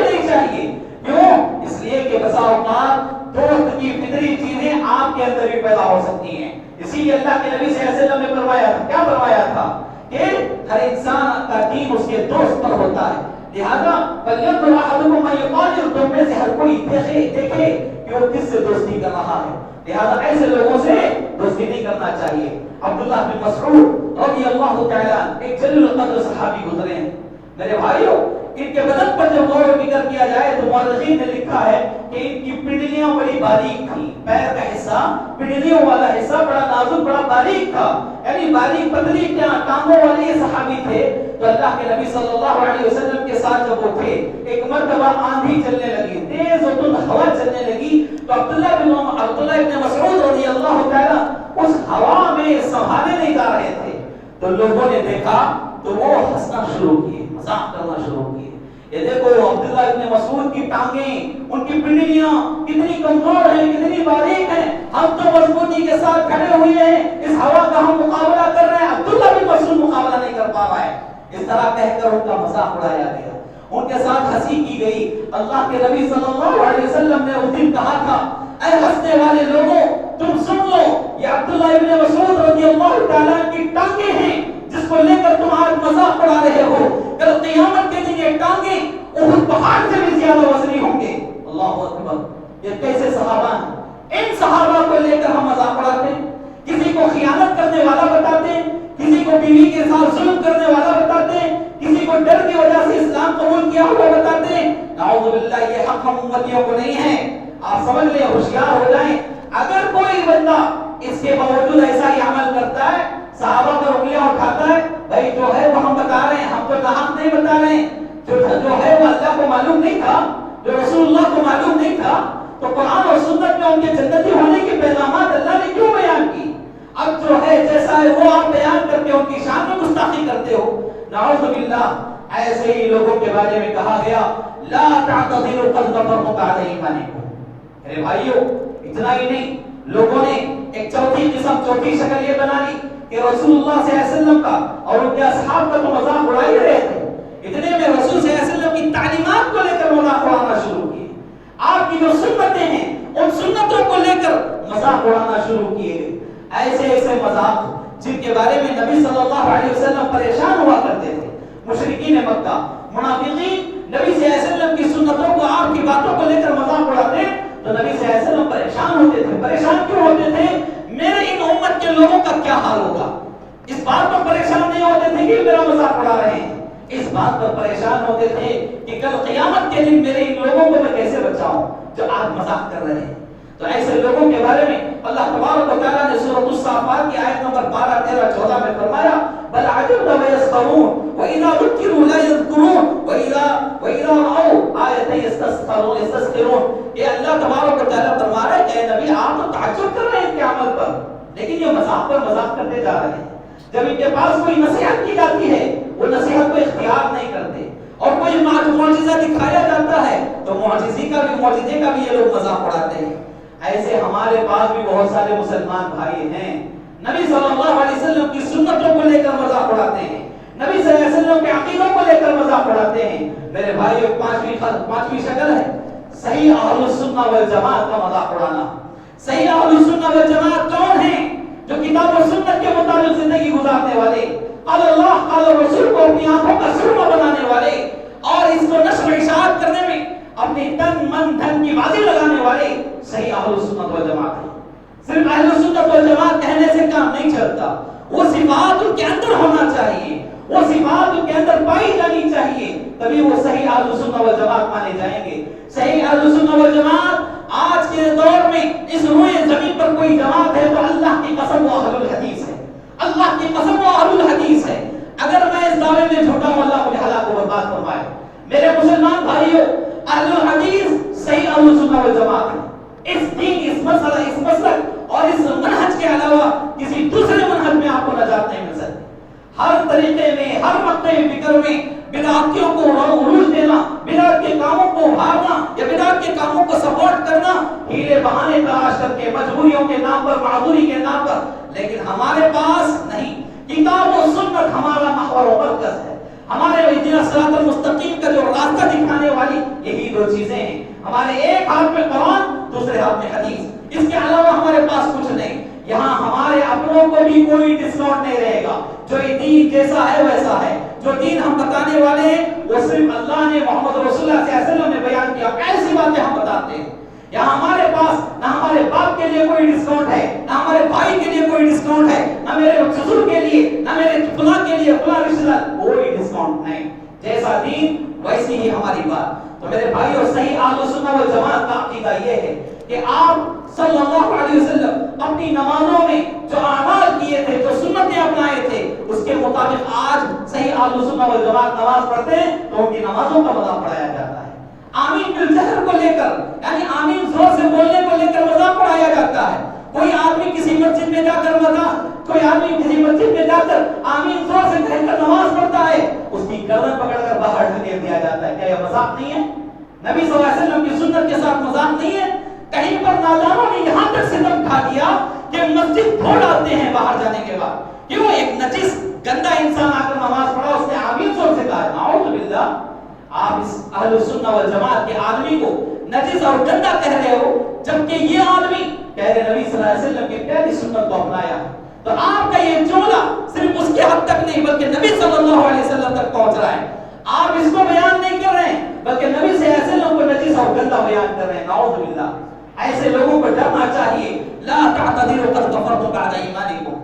بعد دوست کی فطری چیزیں آپ کے اندر بھی پیدا ہو سکتی ہیں. اسی لیے اللہ کے نبی صلی اللہ علیہ وسلم نے فرمایا تھا, کیا فرمایا تھا کہ ہر انسان کا دین اس کے دوست پر ہوتا ہے. لہذا فَلْيَنْظُرْ أَحَدُكُمْ مَنْ يُخَالِطُ, تم میں سے ہر کوئی دیکھے کہ وہ کس سے دوستی کر رہا ہے. لہذا ایسے لوگوں سے دوستی نہیں کرنا چاہیے. عبداللہ بن مسعود رضی اللہ تعالیٰ عنہ ایک جلیل القدر صحابی گزرے ہیں. میرے بھائیو, ان کے بدن پر جب غور و فکر کیا جائے تو مورخین نے لکھا ہے کہ ان کی پنڈلیاں بڑی باریک تھیں. پیر کا حصہ, پنڈلیوں والا حصہ بڑا نازک, بڑا باریک تھا. یعنی باریک پتلی ٹانگوں والے یہ صحابی تھے. تو اللہ کے نبی صلی اللہ علیہ وسلم کے ساتھ جب وہ تھے, ایک مرتبہ آندھی چلنے لگی, تیز و تند ہوا چلنے لگی. تو عبداللہ ابن مسعود رضی اللہ تعالیٰ اس ہوا میں سنبھالے نہیں جا رہے تھے. تو لوگوں نے دیکھا تو وہ ہنسنا شروع کیے, مذاق کرنا شروع کیے. یہ دیکھو عبداللہ ابن مسعود کی ٹانگیں, ان کی پنڈلیاں کتنی کمزور ہیں, کتنی باریک ہیں. ہم تو مضبوطی کے ساتھ کھڑے ہوئے ہیں, اس ہوا کا ہم مقابلہ کر رہے ہیں, عبداللہ بن مسعود مقابلہ نہیں کر پا رہا ہے. اس طرح کہہ کر ان کا مذاق اڑایا گیا, ان کے ساتھ ہنسی کی گئی. اللہ کے نبی صلی اللہ علیہ وسلم نے اس دن کہا تھا, اے ہنسنے والے لوگوں تم سن لو, یہ عبداللہ ابن مسعود رضی اللہ تعالیٰ کی ٹانگیں ہیں جس کو لے کر تم آج مذاق اڑا رہے ہو. کل قیامت کے دن یہ ٹانگیں احد پہاڑ سے بھی زیادہ وزنی ہوں گے. اللہ اکبر, یہ کیسے صحابہ ہیں. ان صحابہ کو لے کر ہم مذاق اڑاتے ہیں, کسی کو خیانت کرنے والا بتاتے ہیں, کسی کو بیوی کے ساتھ ظلم کرنے والا بتاتے ہیں, کسی کو ڈر کی وجہ سے اسلام قبول کیا ہوا بتاتے ہیں. نعوذ باللہ, یہ حق ہم امتیوں کو نہیں ہے. آپ سمجھ لیں, ہوشیار ہو جائیں. اگر کوئی بندہ اس کے باوجود ایسا ہی عمل کرتا ہے, صحابہ پر انگلیاں اٹھاتا ہے, بھائی جو ہے وہ ہم بتا رہے ہیں, ہم تو ناحق نہیں بتا رہے ہیں, جو ہے وہ اللہ کو معلوم نہیں تھا, جو رسول اللہ کو معلوم نہیں تھا, تو قرآن اور سنت میں ان کے جنتی ہونے کے پیغامات اللہ نے کیوں بیان کی؟ اب جو ہے جیسا ہے وہ آپ بیان کرتے ہو, ان کی شان میں گستاخی کرتے ہو. نعوذ باللہ, ایسے ہی لوگوں کے بارے میں کہا گیا لا تعتذروا قد غفرت بعد ایمانکم. میرے بھائیو, اتنا ہی نہیں, لوگوں نے ایک چوتھی قسم, چوتھی شکل یہ بنا لی کہ رسول اللہ صلی اللہ علیہ وسلم کا اور ان کے اصحاب کا تو مذاق اڑا ہی رہے تھے, اتنے میں رسول صلی اللہ علیہ وسلم کی تعلیمات کو لے کر مذاق اڑانا شروع کیے. آپ کی جو سنتیں ہیں ان سنتوں کو لے کر مذاق اڑانا شروع کیے. ایسے مذاق جن کے بارے میں نبی صلی اللہ علیہ وسلم پریشان ہوا کرتے تھے. مشرکین مکہ, منافقین نبی صلی اللہ علیہ وسلم کی سنتوں کو, آپ کی باتوں کو لے کر مذاق اڑاتے تو نبی صلی اللہ علیہ وسلم پریشان ہوتے تھے. پریشان کیوں ہوتے تھے؟ میرے ان امت کے لوگوں کا کیا حال ہوگا. اس بات پر پریشان نہیں ہوتے تھے کہ میرا مذاق اڑا رہے ہیں, اس بات پر پریشان ہوتے تھے کہ کل قیامت کے دن میرے ان لوگوں کو میں کیسے بچاؤں جو آج مذاق کر رہے ہیں. تو ایسے لوگوں کے بارے میں اللہ تبارک و تعالیٰ نے سورۃ الصافات کی آیت نمبر 12, 13, 14 میں فرمایا بل عجبت ويسخرون واذا ذكروا لا يذكرون واذا رأوا آیة يستسخرون. یہ اللہ تبارک و تعالیٰ فرما رہا ہے کہ اے نبی آپ تو تعجب کر رہے ہیں ان کے عمل پر, لیکن یہ مذاق پر مذاق کرتے جا رہے ہیں. جب ان کے پاس کوئی نصیحت کی جاتی ہے وہ نصیحت کو اختیار نہیں کرتے, اور کوئی معجزہ دکھایا جاتا ہے تو معجزے کا بھی یہ لوگ مذاق اڑاتے ہیں. ایسے ہمارے پاس بھی بہت سارے مسلمان بھائی ہیں, نبی صلی اللہ علیہ وسلم کی سنتوں کو لے کر مذاق اڑاتے ہیں, نبی صلی اللہ علیہ وسلم کے عقیدوں کو لے کر مذاق اڑاتے ہیں. میرے بھائیو, پانچویں شکل ہے صحیح اہل السنہ والجماعت کا مذاق اڑانا. صحیح اہل السنہ والجماعت کون ہیں؟ جو کتاب و سنت کے مطابق زندگی گزارنے والے, قال اللہ قال رسول کو اپنی آنکھوں کا سرما بنانے والے, اور اس کو نشر و اشاعت کرنے میں اپنی تن من دھن کی بازی لگانے والے صحیح اہل السنت والجماعت ہیں. صرف اہل السنت والجماعت کہنے سے کام نہیں چلتا, وہ صفات ان کے اندر ہونا چاہیے, وہ صفات ان کے اندر پائی جانی چاہیے, تبھی وہ صحیح اہل السنت والجماعت مانے جائیں گے. صحیح اہل السنت والجماعت آج کے دور میں اس روئے زمین پر کوئی جماعت ہے تو اللہ کی قسم وہ اہل الحدیث ہے, اللہ کی قسم وہ اہل الحدیث ہے. اگر میں اس دعوے میں جھوٹا ہوں اللہ مجھے ہلاک و برباد فرمائے. میرے مسلمان بھائیوں, اہل الحدیث صحیح اہل السنت والجماعت ہے. اس دین, اس مسئلہ, اس مسلک اور اس منہج کے علاوہ کسی دوسرے منہج میں آپ کو نجات نہیں مل سکتی. ہر طریقے میں, ہر مقطع فکر میں بدعتیوں کو عروج دینا, بدعت کے کاموں کو ابھارنا یا بدعت کے کاموں کو سپورٹ کرنا, ہیلے بہانے تلاش کر کے مجبوریوں کے نام پر, معذوری کے نام پر. لیکن ہمارے پاس نہیں, کتاب و سنت ہمارا محور و مرکز ہے. ہمارے اہدنا الصراط المستقیم کا جو راستہ دکھانے والی یہی دو چیزیں ہیں. ہمارے ایک ہاتھ میں قرآن, کتاب میں حدیث، اس کے علاوہ ہمارے پاس کچھ نہیں. یہاں ہمارے اپنوں کو بھی کوئی ڈسکاؤنٹ نہیں رہے گا. جو دین جیسا ہے ویسا ہے. جو دین ہم بتانے والے ہیں وہ صرف اللہ نے محمد رسول اللہ صلی اللہ علیہ وسلم نے بیان کیا. ایسی باتیں ہم بتاتے ہیں. یہاں ہمارے پاس نہ ہمارے باپ کے لیے کوئی ڈسکاؤنٹ ہے، نہ ہمارے بھائی کے لیے کوئی ڈسکاؤنٹ ہے، نہ میرے سسر کے لیے، نہ میرے فلاں کے لیے، فلاں رشتہ دار، کوئی ڈسکاؤنٹ نہیں. جیسا دین ویسی ہی ہماری بات. تو میرے بھائی اور صحیح اہل سنت والجماعت کا عقیدہ یہ ہے کہ آپ صلی اللہ علیہ وسلم اپنی نمازوں میں جو اعمال کیے تھے، جو سنتیں اپنائے تھے، اس کے مطابق آج صحیح اہل سنت والجماعت نماز پڑھتے ہیں تو ان کی نمازوں کا مذاق پڑھایا جاتا ہے. آمین بالجہر کو لے کر، یعنی آمین زور سے بولنے کو لے کر مذاق پڑھایا جاتا ہے. کوئی آدمی کسی مسجد میں جا کر کوئی آدمی کسی مسجد میں جا کر آمین زور سے کہہ کر نماز پڑھتا ہے، اس کی گردن پکڑ کر باہر دھکیل دیا جاتا ہے. کیا یہ مذاق نہیں ہے؟ نبی صلی اللہ علیہ وسلم کی سنت کے ساتھ مذاق نہیں ہے؟ کہیں پر نادانوں نے یہاں تک ستم کھا دیا کہ مسجد دھو ڈالتے ہیں باہر جانے کے بعد. کیوں؟ ایک نجس گندا انسان آ کر نماز پڑھا، اس نے آمین زور سے کہا. نعوذ باللہ. آپ اس اہل السنت والجماعت کے آدمی کو نجس اور گندا کہہ رہے ہو، جبکہ یہ آدمی پہلے نبی صلی اللہ علیہ وسلم کی پہلی سنت کو اپنایا. تو آپ کا یہ جملہ صرف اس کے حد تک نہیں بلکہ نبی صلی اللہ علیہ وسلم تک پہنچ رہا ہے. آپ اس کو بیان نہیں کر رہے ہیں بلکہ نبی صلی اللہ علیہ وسلم کو نجس اور گندا بیان کر رہے ہیں. نعوذ باللہ. ایسے لوگوں کو ڈرنا چاہیے. لا تعتذروا قد كفرتم بعد ایمانکم.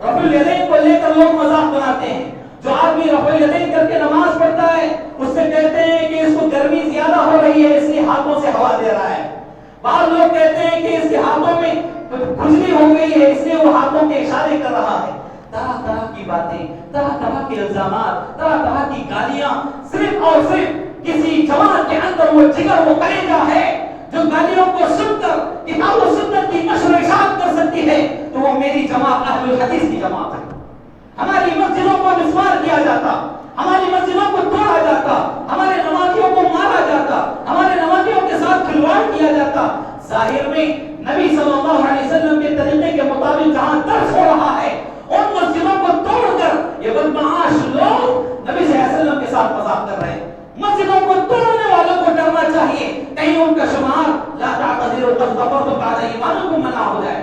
رفع الیدین کو لے کر لوگ مذاق بناتے ہیں. جو آدمی رفع الیدین کر کے نماز پڑھتا ہے اس سے کہتے ہیں کہ اس کو گرمی زیادہ ہو رہی ہے اس لیے ہاتھوں سے ہوا دے رہا ہے. بعض لوگ کہتے ہیں کہ اس کے ہاتھوں میں کھجلی ہو گئی ہے اس لیے وہ ہاتھوں کے اشارے کر رہا ہے. طرح طرح کی باتیں، طرح طرح کے الزامات، طرح طرح کی گالیاں. صرف اور صرف کسی جماعت کے اندر وہ جگر، وہ کلیجہ ہے جو گالیوں کو سن کر کتاب و سنت کی نشر و اشاعت کر سکتی ہے، تو وہ میری جماعت اہل الحدیث کی جماعت ہے. ہماری مسجدوں کو مسمار کیا جاتا، ہماری مسجدوں کو توڑا جاتا، ہمارے نمازیوں کو مارا جاتا، ہمارے نمازیوں کے ساتھ کھلواڑ کیا جاتا. ظاہر میں نبی صلی اللہ علیہ وسلم کے طریقے کے مطابق جہاں درس ہو رہا ہے ان مسجدوں کو توڑ کر یہ بدمعاش لوگ نبی صلی اللہ علیہ وسلم کے ساتھ مذاق کر رہے ہیں. مسجدوں کو توڑنے والوں کو ڈرنا چاہیے کہیں ان کا شمار لا تعتذروا قد كفرتم بعد ایمانکم منع ہو جائے.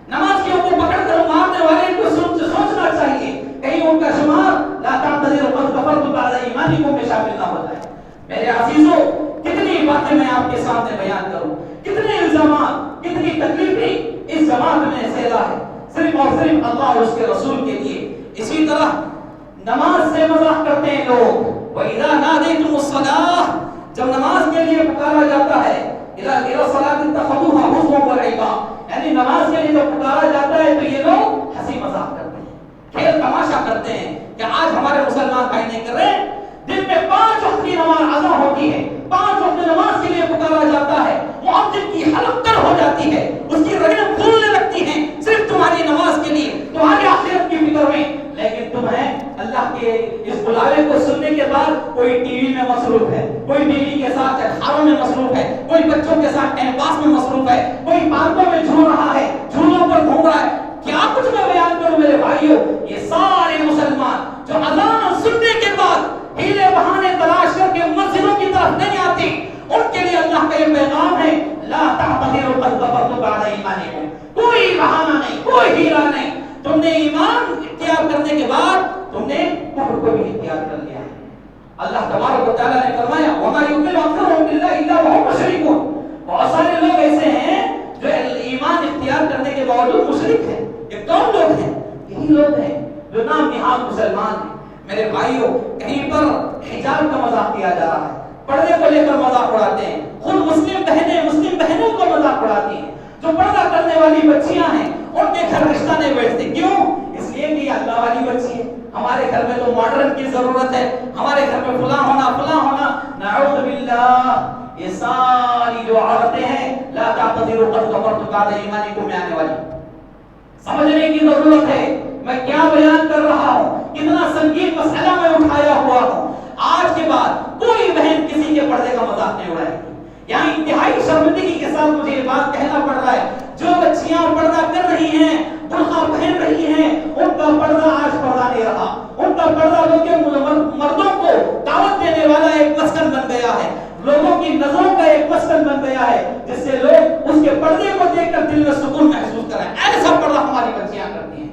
نمازیوں کو پکڑ کر مارنے والے کو سوچنا چاہیے کہیں ان کا شمار لا تعتذروا قد كفرتم بعد ایمانکم میں شامل نہ ہو جائے. میرے عزیزوں، کتنی باتیں میں آپ کے سامنے بیان کروں، کتنے الزامات، کتنی تکلیفیں اس جماعت میں سیلا ہے صرف اور صرف اللہ اور اس کے رسول کے لیے. اسی طرح نماز سے مذاق کرتے ہیں لوگ. وَإِذَا نَادَيْتُمُ الصَّلَاةَ، جب نماز کے لیے پکارا جاتا ہے، إِلَى الصَّلَاةِ اتَّخَذُوهَا هُزُوًا وَلَعِبًا، یعنی نماز کے لیے جب پکارا جاتا ہے تو یہ لوگ ہنسی مذاق کرتے ہیں، کھیل تماشا کرتے ہیں کہ آج ہمارے مسلمان بھائی نہیں کر رہے. دن میں 5 وقت کی نماز ادا ہوتی ہے، 5 وقت نماز کے لیے پکارا جاتا ہے، مؤذن کی حلق تر ہو جاتی ہے، اس کی رگیں پھولنے لگتی ہیں صرف تمہاری نماز کے لیے، تمہاری آخرت کی فکر میں. لیکن تمہیں اللہ کے اس بلاوے کو سننے کے بعد کوئی ٹی وی میں مصروف ہے، کوئی بیوی کے ساتھ اخباروں میں مصروف ہے، کوئی بچوں کے ساتھ ٹائم پاس میں مصروف ہے، کوئی پارکوں میں جھول رہا ہے، جھولوں پر گھوم رہا ہے. کیا کچھ میں بیان کروں میرے بھائیوں. یہ سارے مسلمان جو اذان سننے کے بعد ہیلے بہانے تلاش کر کے مسجدوں کی طرف نہیں آتے، ان کے لیے اللہ کا یہ پیغام ہے لا تعتذروا قد كفرتم بعد ایمانکم. کوئی بہانہ نہیں، کوئی ہیلا نہیں. تم نے ایمان اختیار کرنے کے بعد تم نے کفر کو بھی اختیار کر لیا ہے. اللہ تبارک و تعالیٰ نے فرمایا وما يؤمن اکثرهم بالله الا وهم مشركون. بہت سارے لوگ ایسے ہیں جو ایمان اختیار کرنے کے باوجود مشرک ہیں. یہ کون لوگ ہیں؟ یہی لوگ ہیں جو نام نہاد مسلمان ہیں. میرے بھائیوں، کہیں پر حجاب کا مذاق کیا جا رہا ہے، پردے کو لے کر مذاق اڑاتے ہیں. خود مسلم بہنوں کو مذاق اڑاتی ہیں. جو پردہ کرنے والی بچیاں ہیں ان کے گھر رشتہ نہیں بیٹھتے. کیوں؟ اس لیے کہ اللہ والی بچی ہے. ہمارے گھر میں تو ماڈرن کی ضرورت ہے، ہمارے گھر میں فلاں ہونا. نعوذ باللہ. یہ ساری جو عورتیں ہیں لا تعتذروا قد كفرتم بعد ایمانکم میں آنے والی. سمجھنے کی ضرورت ہے میں کیا بیان کر رہا ہوں، کتنا سنگین مسئلہ میں اٹھایا ہوا ہوں. آج کے بعد کوئی بہن کسی کے پردے کا مذاق نہیں اڑائے گی. یہاں انتہائی شرمندگی کے ساتھ مجھے یہ بات کہنا پڑ رہا ہے، جو بچیاں پردہ کر رہی ہیں، برقع پہن رہی ہیں، ان کا پردہ آج پردہ نہیں رہا. ان کا پردہ مردوں کو دعوت دینے والا ایک مسکن بن گیا ہے، لوگوں کی نظروں کا ایک مسکن بن گیا ہے، جس سے لوگ اس کے کے پردے کو دیکھ کر دل میں سکون محسوس کریں. ایسا پردہ ہماری بچیاں کرتی ہیں.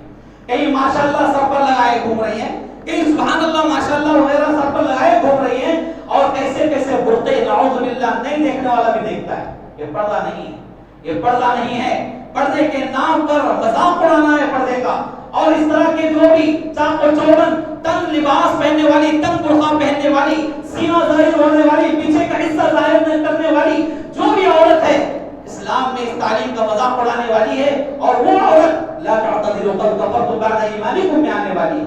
کہیں ماشاءاللہ سر پر لگائے گھوم رہی ہیں, کہیں سبحان اللہ ماشاءاللہ وغیرہ سر پر لگائے گھوم رہی ہیں, اور کیسے کیسے برقعے نعوذ باللہ نہیں دیکھنے والا بھی دیکھتا ہے. یہ پردہ نہیں ہے, یہ پردہ نہیں ہے. پردے کے نام پر مذاق اڑانا ہے پردے کا. اور اس طرح کے جو بھی چاق و چوبند تنگ لباس پہننے والی, تنگ برقع پہننے والی, سینہ ظاہر ہونے والی, پیچھے کا حصہ ظاہر نہیں کرنے والی جو بھی عورت ہے, اسلام میں اس تعلیم کا مذاق اڑانے والی ہے. اور وہ عورت لا تعتذروا قد كفرتم بعد ایمانکم میں آنے والی ہے.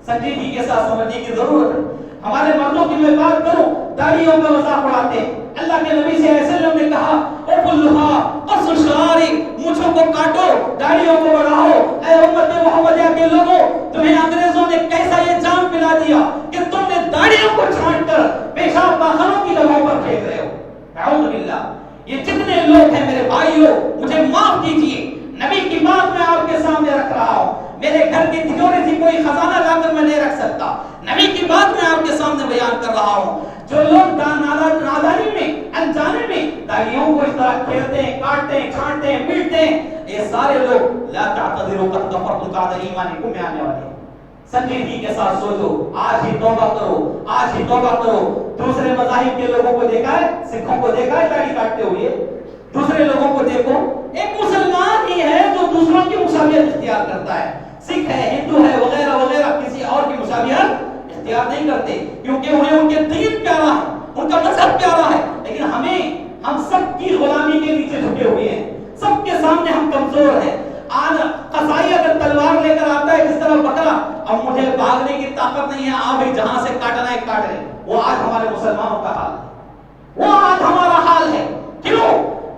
سنجیدگی کے ساتھ سمجھنے کی ضرورت ہے. ہمارے مردوں کی میں بات کروں, داڑھیوں کا مذاق اڑاتے ہیں. اللہ کے نبی صلی اللہ علیہ وسلم نے کہا اقلھا قص الشعار, مونچھوں کو کاٹو, داڑھیوں کو بڑھاؤ. اے امت محمدیہ کے لوگوں, تمہیں انگریزوں نے کیسا یہ جام پلا دیا کہ تم نے داڑھیوں کو چھانٹ کر پیشاب پاخانوں کی جگہوں پر پھینک رہے ہو. اعوذ باللہ. یہ جتنے لوگ ہیں میرے بھائیوں, مجھے معاف کیجیے, نبی کی بات میں آپ کے سامنے رکھ رہا ہوں. میرے گھر کی تجوری سے کوئی خزانہ لا کر میں نہیں رکھ سکتا. نبی کی بات میں آپ کے سامنے بیان کر رہا ہوں. جو لوگ نادانی میں, انجانے میں داڑھیوں کو اس طرح کھیلتے ہیں, کاٹتے ہیں, چھانٹتے ہیں, پیٹتے ہیں, یہ سارے لوگ لا تعتذروا قد كفرتم بعد ایمانکم میں آنے والے ہیں. سنجیدگی کے ساتھ سوچو, آج ہی توبہ کرو, آج ہی توبہ کرو. دوسرے مذاہب کے لوگوں کو دیکھا ہے, سکھوں کو دیکھا ہے داڑھی کاٹتے ہوئے, دوسرے لوگوں کو دیکھو. ایک مسلمان ہی ہے جو دوسروں کی مشابہت اختیار کرتا ہے. سکھ ہے, ہندو ہے, وغیرہ وغیرہ, کسی اور کی مشابہت اختیار نہیں کرتے, کیونکہ انہیں ان کے دین پیارا ہے, ان کا مذہب پیارا ہے. لیکن ہم سب کی غلامی کے نیچے جھکے ہوئے ہیں, سب کے سامنے ہم کمزور ہیں. آج قصائی اگر تلوار لے کر آتا ہے جس طرح بکرا, اب مجھے بھاگنے کی طاقت نہیں ہے, آپ ہی جہاں سے کاٹنا ہے کاٹ لیں. وہ آج ہمارے مسلمانوں کا حال ہے, وہ آج ہمارا حال ہے. کیوں؟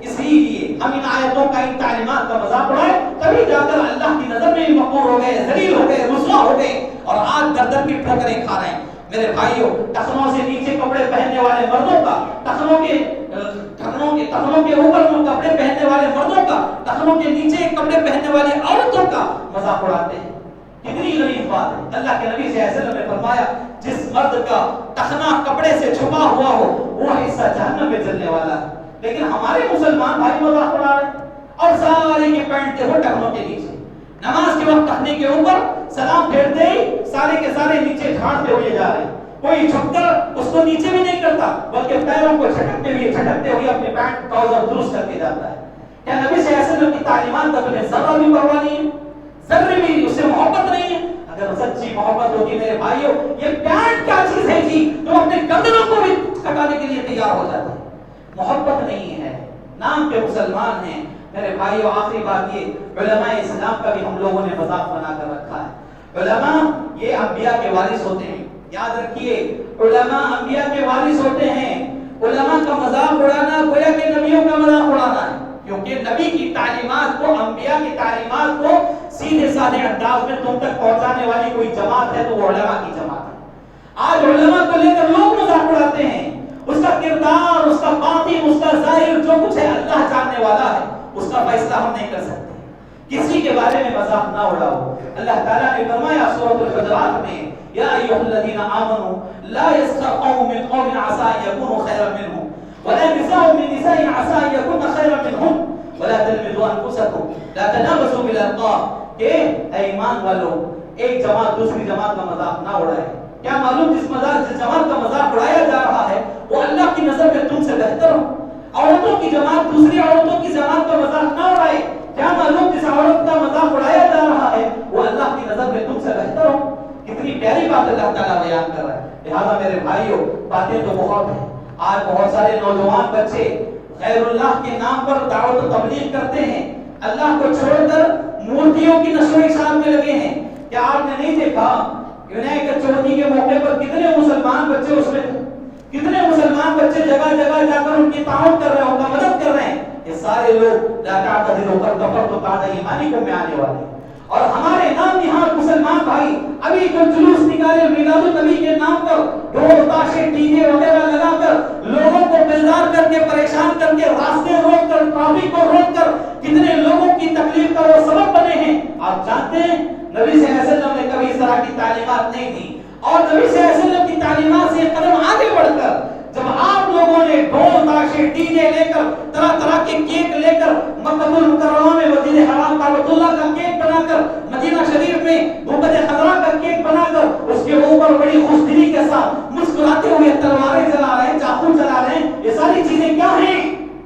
اسی لیے ہم ان آیتوں کا, ان تعلیمات کا مذاق اڑائے, تبھی جا کر اللہ کی نظر میں مقبول ہو گئے, ذلیل ہو گئے, رسوا ہو گئے, اور آج در در کی ٹھوکریں کھا رہے ہیں. میرے بھائیوں, ٹخنوں سے نیچے کپڑے پہننے والے مردوں کا, ٹخنوں کے اوپر کپڑے پہننے والے مردوں کا, ٹخنوں کے نیچے کپڑے پہننے والی عورتوں کا مذاق اڑاتے ہیں. کتنی غریب بات ہے. اللہ کے نبی صلی اللہ علیہ وسلم نے فرمایا جس مرد کا ٹخنا کپڑے سے چھپا ہوا ہو وہ حصہ جہنم میں جلنے والا ہے. لیکن ہمارے مسلمان بھائی مذاق اڑا رہے ہیں, اور سارے کے پہنتے ہو ٹخنوں کے نیچے. نماز کے وقت ٹخنے کے اوپر سلام پھیرتے ہی سارے کے سارے نیچے جھانکتے ہوئے جا رہے ہیں. کوئی جھک کر اس کو نیچے بھی نہیں کرتا, بلکہ پیروں کو جھٹکتے ہوئے اپنے پینٹ ٹراؤزر درست کر کے جاتا ہے. کیا نبی صلی اللہ علیہ وسلم کی تعلیمات کا تمہیں ذرہ بھی پرواہ نہیں ہے, ذرے بھی اس سے محبت نہیں ہے؟ اگر سچی محبت ہوتی میرے بھائیوں, یہ پینٹ کیا چیز ہے جی تم اپنے گردنوں کو بھی کٹانے کے لیے تیار ہو جاتے ہیں. محبت نہیں ہے, نام کے مسلمان ہیں. میرے بھائیوں, آخری بات یہ, علماء اسلام کا بھی ہم لوگوں نے مذاق بنا کر رکھا ہے. علماء یہ انبیاء کے وارث ہوتے ہیں, یاد رکھیے, علماء انبیاء کے وارث ہوتے ہیں. علماء کا مذاق اڑانا گویا کہ نبیوں کا مذاق اڑانا ہے, کیونکہ نبی کی تعلیمات کو, انبیاء کی تعلیمات کو سیدھے سادے انداز میں تم تک پہنچانے والی کوئی جماعت ہے تو وہ علماء کی جماعت ہے. آج علماء کو لے کر لوگ مذاق اڑاتے ہیں. اس کا کردار, اس کا باطن, اس کا ظاہر جو کچھ ہے اللہ جاننے والا ہے, اس کا فیصلہ ہم نہیں کر سکتے. کسی کے بارے میں مذاق نہ اڑاؤ. اللہ تعالیٰ نے فرمایا سورۃ الحجرات میں, یا ایھا الذین آمنوا لا یسخر قوم من قوم عسى ان یکونوا خیرا منهم ولا نساء من نساء عسى ان یکن خیرا منهم ولا تلمزوا انفسکم لا تنابزوا بالالقاب. کہ اے ایمان والو, ایک جماعت دوسری جماعت کا مذاق نہ اڑائے. کیا معلوم جس جماعت کا مذاق اڑایا جا رہا ہے وہ اللہ کی نظر میں تم سے بہتر ہو. عورتوں کی جماعت دوسری عورتوں کی جماعت کا مذاق نہ اڑائے. کیا معلوم جس عورت کا مذاق اڑایا جا رہا ہے وہ اللہ کی نظر میں تم سے بہتر ہو. کتنی پیاری بات اللہ تعالیٰ بیان کر رہا ہے. لہٰذا میرے بھائیوں, باتیں تو بہت ہیں. آج بہت سارے نوجوان بچے غیر اللہ کے نام پر دعوت و تبلیغ کرتے ہیں, اللہ کو چھوڑ کر مورتیوں کی نشر و اشاعت میں لگے ہیں. کیا آپ نے نہیں دیکھا ونائک چوتھی کے موقع پر کتنے مسلمان بچے اس میں, کتنے مسلمان بچے جگہ جگہ جا کر ان کی تعاون کر رہے ہیں, ان کا مدد کر رہے ہیں. یہ سارے لوگ لا تعتذروا قد كفرتم بعد ایمانکم میں آنے والے ہیں. اور ہمارے نام نہاد مسلمان بھائی ابھی جو جلوس نکالے میلاد النبی کے نام پر, ڈھول تاشے ڈی جے وغیرہ لگا کر لوگوں کو بیزار کر کے, پریشان کر کے, راستے روک کر, ٹریفک کو روک کر کتنے لوگوں کی تکلیف کا وہ سبب بنے ہیں. آپ جانتے ہیں نبی صلی اللہ علیہ وسلم نے کبھی اس طرح کی تعلیمات نہیں دی, اور نبی صلی اللہ علیہ وسلم کی تعلیمات سے قدم آگے بڑھ کر جب آپ لوگوں نے ڈھول تاشے ڈی جے لے کر طرح طرح کے کیک لے کر مکہ المکرمہ میں مسجد حرام کعبۃ اللہ کا کیک بنا کر مدینہ شریف میں گنبد خضرا کا کیک بنا کر اس کے اوپر بڑی خوش دلی کے ساتھ مسکراتے ہوئے تلواریں چلا رہے ہیں، چاقو چلا رہے ہیں، یہ ساری چیزیں کیا ہیں؟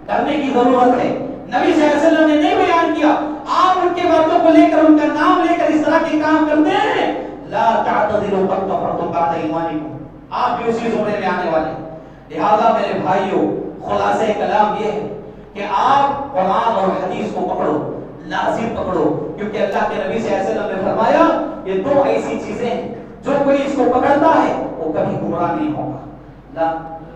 کرنے کی ضرورت ہے۔ نبی صلی اللہ علیہ وسلم نے نہیں بیان کیا، آپ ان کے باتوں کو لے کر ان کا نام لے کر اس طرح کے کام کرتے ہیں۔ لا تعتذروا قد كفرتم بعد ایمانکم، آپ بھی اسی زمرے میں آنے والے ہیں۔ لہذا میرے بھائیوں، خلاصہ کلام یہ ہے کہ آپ قرآن اور حدیث کو پکڑو، لازم پکڑو، کیونکہ اللہ کے نبی صلی اللہ علیہ وسلم نے فرمایا یہ دو ایسی چیزیں ہیں جو کوئی اس کو پکڑتا ہے وہ کبھی گمراہ نہیں ہوگا،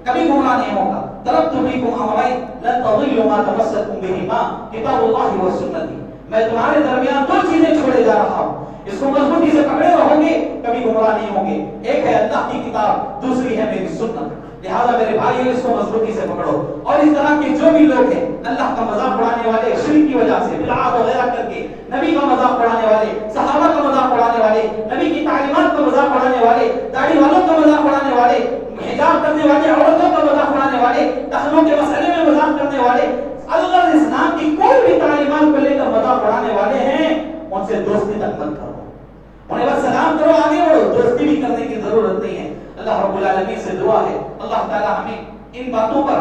کبھی گمراہ نہیں ہوگا۔ ترکت فیکم امرین لن تضلوا ما تمسکتم بہما کتاب اللہ و سنتی، میں تمہارے درمیان دو چیزیں چھوڑے جا رہا ہوں، اس کو مضبوطی سے پکڑے رہو گے کبھی گمراہ نہیں ہوں گے۔ ایک ہے اللہ کی کتاب، دوسری ہے میری سنت۔ لہذا میرے بھائیو اس کو مضبوطی سے پکڑو، اور اس طرح کے جو بھی لوگ ہیں اللہ کا مذاق اڑانے والے، شرک کی وجہ سے بدعات وغیرہ کر کے نبی کا مذاق اڑانے والے، صحابہ کا مذاق اڑانے والے، نبی کی تعلیمات کا مذاق اڑانے والے، داڑھی والوں کا مذاق اڑانے والے، حجاب کرنے والے عورتوں کا مذاق اڑانے والے، تخنوں کے مسئلے میں مذاق کرنے والے، اگر اسلام کی کوئی بھی تعلیمات کو لے کر مذاق اڑانے والے ہیں ان سے دوستی تک مت کرو، انہیں بس سلام کرو، آگے بڑھو، دوستی بھی کرنے کی ضرورت نہیں ہے۔ اللہ رب العالمین سے دعا ہے اللہ تعالی ہمیں ان باتوں پر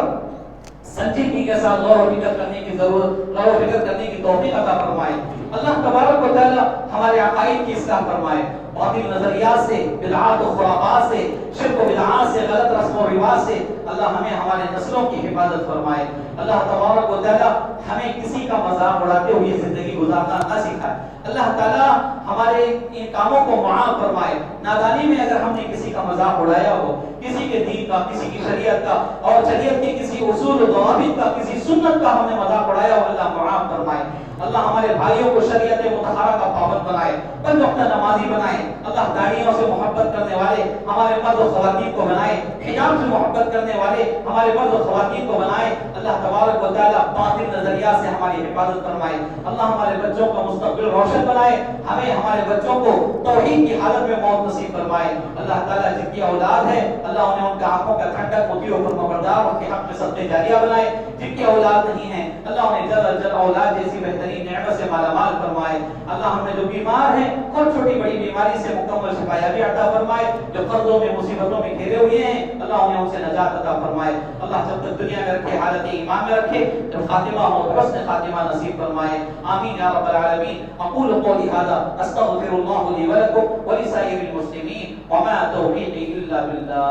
سنجیدگی کے ساتھ غور و فکر کرنے کی توفیق عطا فرمائے۔ اللہ تبارک و تعالی ہمارے عقائد کی اصلاح فرمائے، باطل نظریات سے، بدعات و خرافات سے، شرک و بدعات سے، غلط رسم و رواج سے اللہ ہمیں ہمارے نسلوں کی حفاظت فرمائے۔ اللہ تبارک و تعالی ہمیں کسی کا مذاق اڑاتے ہوئے زندگی گزارنا نہ سکھائے۔ اللہ تعالی ہمارے ان کاموں کو معاف فرمائے۔ نادانی میں اگر ہم نے کسی کا مذاق اڑایا ہو، کسی کے دین کا، کسی کی شریعت کا اور شریعت کے کسی اصول و ضوابط کا، کسی سنت کا ہم نے مذاق اڑایا ہو، اللہ معاف فرمائے۔ اللہ ہمارے بھائیوں کو شریعت مطہرہ کا پابند بنائے، پنج وقت نمازی بنائے۔ اللہ داڑھیوں سے محبت کرنے والے ہمارے مرد و خواتین کو بنائے، حجاب سے محبت کرنے والے ہمارے مرد و خواتین کو بنائے۔ اللہ تبارک و تعالی باطل نظریات سے ہماری حفاظت فرمائے۔ اللہ ہمارے بچوں کا مستقبل روشن بنائے، ہمیں ہمارے بچوں کو توحید کی حالت میں موت نصیب فرمائے۔ اللہ تعالی جن کی اولاد ہے اللہ انہیں ان کے آنکھوں کا ٹھنڈک ہوتی ہو فرمانبردار ان کے حق میں صدقے جاریہ بنائے۔ جن کی اولاد نہیں ہے اللہ انہیں جلد از جلد اولاد جیسی بہترین نعمت سے مالا مال فرمائے۔ اللہ ہم میں جو بیمار ہیں ہر چھوٹی بڑی بیماری سے مکمل شفا یابی عطا فرمائے، جو قرضوں میں مصیبتوں میں گھرے ہوئے ہیں اللہ انہیں ان سے نجات عطا فرمائے۔ اللہ جب تک دنیا میں رکھے حالت ایمان میں رکھے، جب خاتمہ ہو حسن خاتمہ نصیب فرمائے۔ آمین یا رب العالمین۔ اقول قولی ھذا استغفر اللہ لی ولکم ولسائر المسلمین وما توفیقی الا باللہ۔